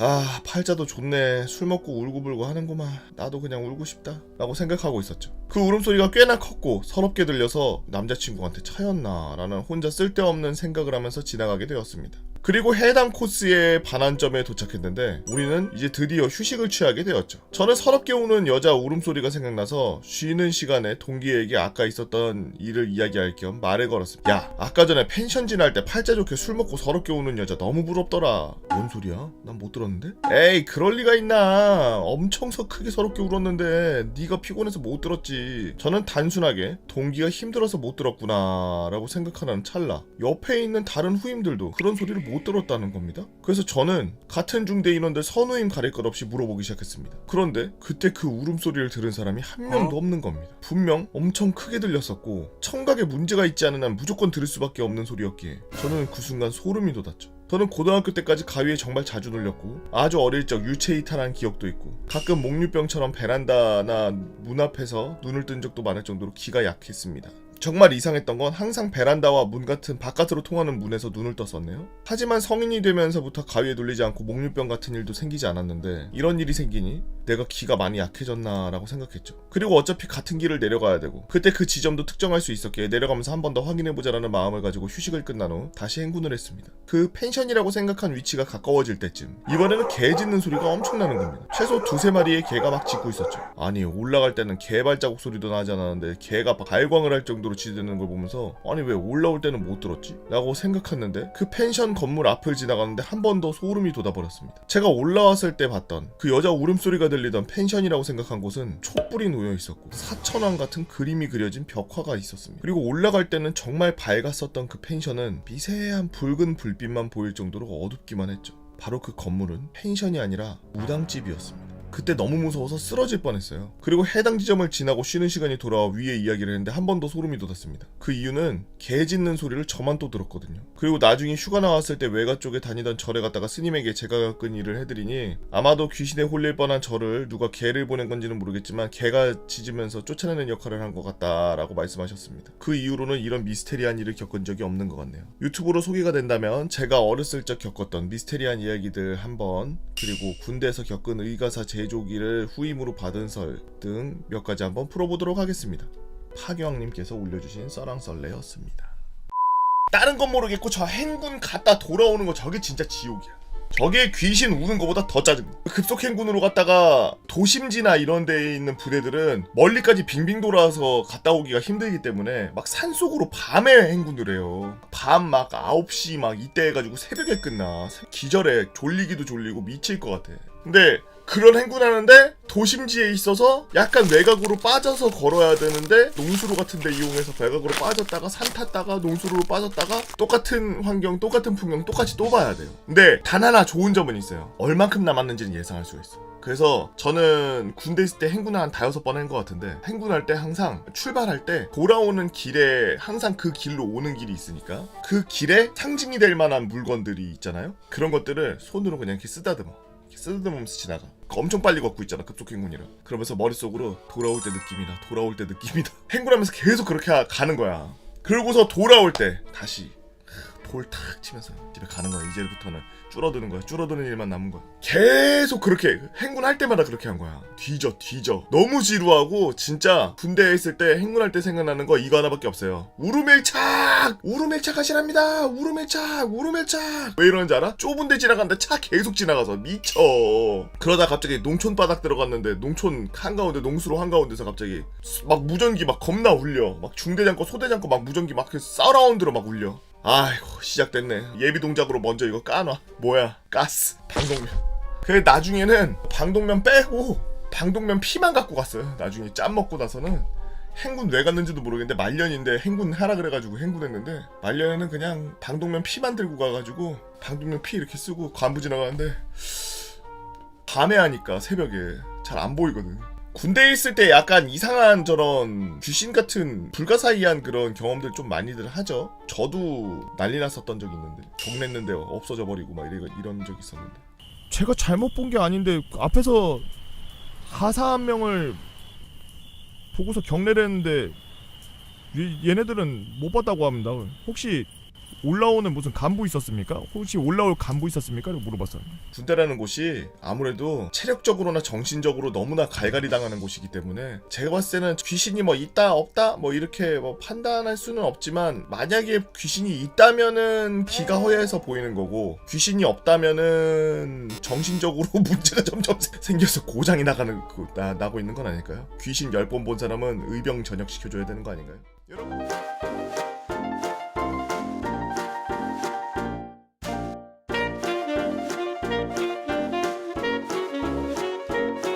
A: 팔자도 좋네. 술 먹고 울고불고 하는구만. 나도 그냥 울고 싶다 라고 생각하고 있었죠. 그 울음소리가 꽤나 컸고 서럽게 들려서 남자친구한테 차였나 라는 혼자 쓸데없는 생각을 하면서 지나가게 되었습니다. 그리고 해당 코스의 반환점에 도착했는데 우리는 이제 드디어 휴식을 취하게 되었죠. 저는 서럽게 우는 여자 울음소리가 생각나서 쉬는 시간에 동기에게 아까 있었던 일을 이야기할 겸 말을 걸었습니다. 야, 아까 전에 펜션 지날 때 팔자 좋게 술 먹고 서럽게 우는 여자 너무 부럽더라. 뭔 소리야? 난 못 들었는데? 에이, 그럴 리가 있나. 엄청 크게 서럽게 울었는데 네가 피곤해서 못 들었지. 저는 단순하게 동기가 힘들어서 못 들었구나 라고 생각하는 찰나 옆에 있는 다른 후임들도 그런 소리를 못 들었다는 겁니다. 그래서 저는 같은 중대 인원들 선후임 가릴 것 없이 물어보기 시작했습니다. 그런데 그때 그 울음소리를 들은 사람이 한 명도 없는 겁니다. 분명 엄청 크게 들렸었고 청각에 문제가 있지 않은 한 무조건 들을 수밖에 없는 소리였기에 저는 그 순간 소름이 돋았죠. 저는 고등학교 때까지 가위에 정말 자주 눌렸고 아주 어릴 적 유체 이탈한 기억도 있고 가끔 목류병처럼 베란다나 문 앞에서 눈을 뜬 적도 많을 정도로 기가 약했습니다. 정말 이상했던 건 항상 베란다와 문 같은 바깥으로 통하는 문에서 눈을 떴었네요. 하지만 성인이 되면서부터 가위에 눌리지 않고 목류병 같은 일도 생기지 않았는데 이런 일이 생기니 내가 기가 많이 약해졌나라고 생각했죠. 그리고 어차피 같은 길을 내려가야 되고 그때 그 지점도 특정할 수 있었기에 내려가면서 한 번 더 확인해보자라는 마음을 가지고 휴식을 끝난 후 다시 행군을 했습니다. 그 펜션이라고 생각한 위치가 가까워질 때쯤 이번에는 개 짖는 소리가 엄청나는 겁니다. 최소 2-3마리의 개가 막 짖고 있었죠. 아니 올라갈 때는 개 발자국 소리도 나지 않았는데 개가 발광을 할 정도로 짖는 걸 보면서 아니 왜 올라올 때는 못 들었지? 라고 생각했는데 그 펜션 건물 앞을 지나가는데 한 번 더 소름이 돋아버렸습니다. 제가 올라왔을 때 봤던 그 여자 울음소리가 들리던 펜션이라고 생각한 곳은 촛불이 놓여 있었고 사천왕 같은 그림이 그려진 벽화가 있었습니다. 그리고 올라갈 때는 정말 밝았었던 그 펜션은 미세한 붉은 불빛만 보일 정도로 어둡기만 했죠. 바로 그 건물은 펜션이 아니라 무당집이었습니다. 그때 너무 무서워서 쓰러질 뻔했어요. 그리고 해당 지점을 지나고 쉬는 시간이 돌아와 위에 이야기를 했는데 한 번 더 소름이 돋았습니다. 그 이유는 개 짖는 소리를 저만 또 들었거든요. 그리고 나중에 휴가 나왔을 때 외가 쪽에 다니던 절에 갔다가 스님에게 제가 겪은 일을 해드리니 아마도 귀신에 홀릴 뻔한 저를 누가 개를 보낸 건지는 모르겠지만 개가 짖으면서 쫓아내는 역할을 한 것 같다라고 말씀하셨습니다. 그 이후로는 이런 미스테리한 일을 겪은 적이 없는 것 같네요. 유튜브로 소개가 된다면 제가 어렸을 적 겪었던 미스테리한 이야기들 한번, 그리고 군대에서 겪은 의가사 제조기를 후임으로 받은 설 등 몇 가지 한번 풀어보도록 하겠습니다. 파경님께서 올려주신 썰랑썰레였습니다. 다른 건 모르겠고 저 행군 갔다 돌아오는 거 저게 진짜 지옥이야. 저게 귀신 우는 거보다 더 짜증나. 급속 행군으로 갔다가 도심지나 이런 데에 있는 부대들은 멀리까지 빙빙 돌아서 갔다 오기가 힘들기 때문에 막 산속으로 밤에 행군을 해요. 밤 막 9시 막 이때 해가지고 새벽에 끝나. 기절해. 졸리기도 졸리고 미칠 것 같아. 근데 그런 행군하는데 도심지에 있어서 약간 외곽으로 빠져서 걸어야 되는데 농수로 같은 데 이용해서 외곽으로 빠졌다가 산 탔다가 농수로로 빠졌다가 똑같은 환경, 똑같은 풍경 똑같이 또 봐야 돼요. 근데 단 하나 좋은 점은 있어요. 얼만큼 남았는지는 예상할 수가 있어. 그래서 저는 군대 있을 때 행군을 한 5-6번 한 것 같은데 행군할 때 항상 출발할 때 돌아오는 길에 항상 그 길로 오는 길이 있으니까 그 길에 상징이 될 만한 물건들이 있잖아요. 그런 것들을 손으로 그냥 이렇게 쓰다듬으면서 지나가. 엄청 빨리 걷고 있잖아, 급속 행군이라. 그러면서 머릿속으로 돌아올 때 느낌이다 행군하면서 계속 그렇게 가는 거야. 그러고서 돌아올 때 다시 돌 탁 치면서 집에 가는 거야. 이제부터는 줄어드는 거야. 줄어드는 일만 남은 거야. 계속 그렇게 행군할 때마다 그렇게 한 거야. 뒤져 너무 지루하고. 진짜 군대에 있을 때 행군할 때 생각나는 거 이거 하나밖에 없어요. 우르밀착 하시랍니다. 우르밀착 왜 이러는지 알아? 좁은 데 지나가는데 차 계속 지나가서 미쳐. 그러다 갑자기 농촌 바닥 들어갔는데 농촌 한가운데, 농수로 한가운데서 갑자기 막 무전기 막 겁나 울려. 막 중대장거 소대장거 막 무전기 막 사라운드로 막 울려. 아이고 시작됐네. 예비 동작으로 먼저 이거 까놔. 뭐야? 가스 방독면. 그래 나중에는 방독면 빼고 방독면 피만 갖고 갔어요. 나중에 짬 먹고 나서는 행군 왜 갔는지도 모르겠는데 말년인데 행군 하라 그래가지고 행군했는데 말년에는 그냥 방독면 피만 들고 가가지고 방독면 피 이렇게 쓰고 간부 지나가는데 밤에 하니까 새벽에 잘 안 보이거든. 군대에 있을 때 약간 이상한 저런 귀신 같은 불가사의한 그런 경험들 좀 많이들 하죠. 저도 난리 났었던 적이 있는데 정냈는데 없어져 버리고 막 이런 적이 있었는데.
D: 제가 잘못 본 게 아닌데 앞에서 하사 한 명을 보고서 경례를 했는데 얘네들은 못 봤다고 합니다. 혹시 올라오는 무슨 간부 있었습니까? 혹시 올라올 간부 있었습니까? 라고 물어봤어요.
A: 군대라는 곳이 아무래도 체력적으로나 정신적으로 너무나 갈갈이 당하는 곳이기 때문에 제가 봤을 때는 귀신이 뭐 있다 없다 뭐 이렇게 뭐 판단할 수는 없지만 만약에 귀신이 있다면은 기가 허해서 보이는 거고 귀신이 없다면은 정신적으로 문제가 점점 생겨서 고장이 나고 있는 건 아닐까요? 귀신 10번 본 사람은 의병 전역시켜줘야 되는 거 아닌가요?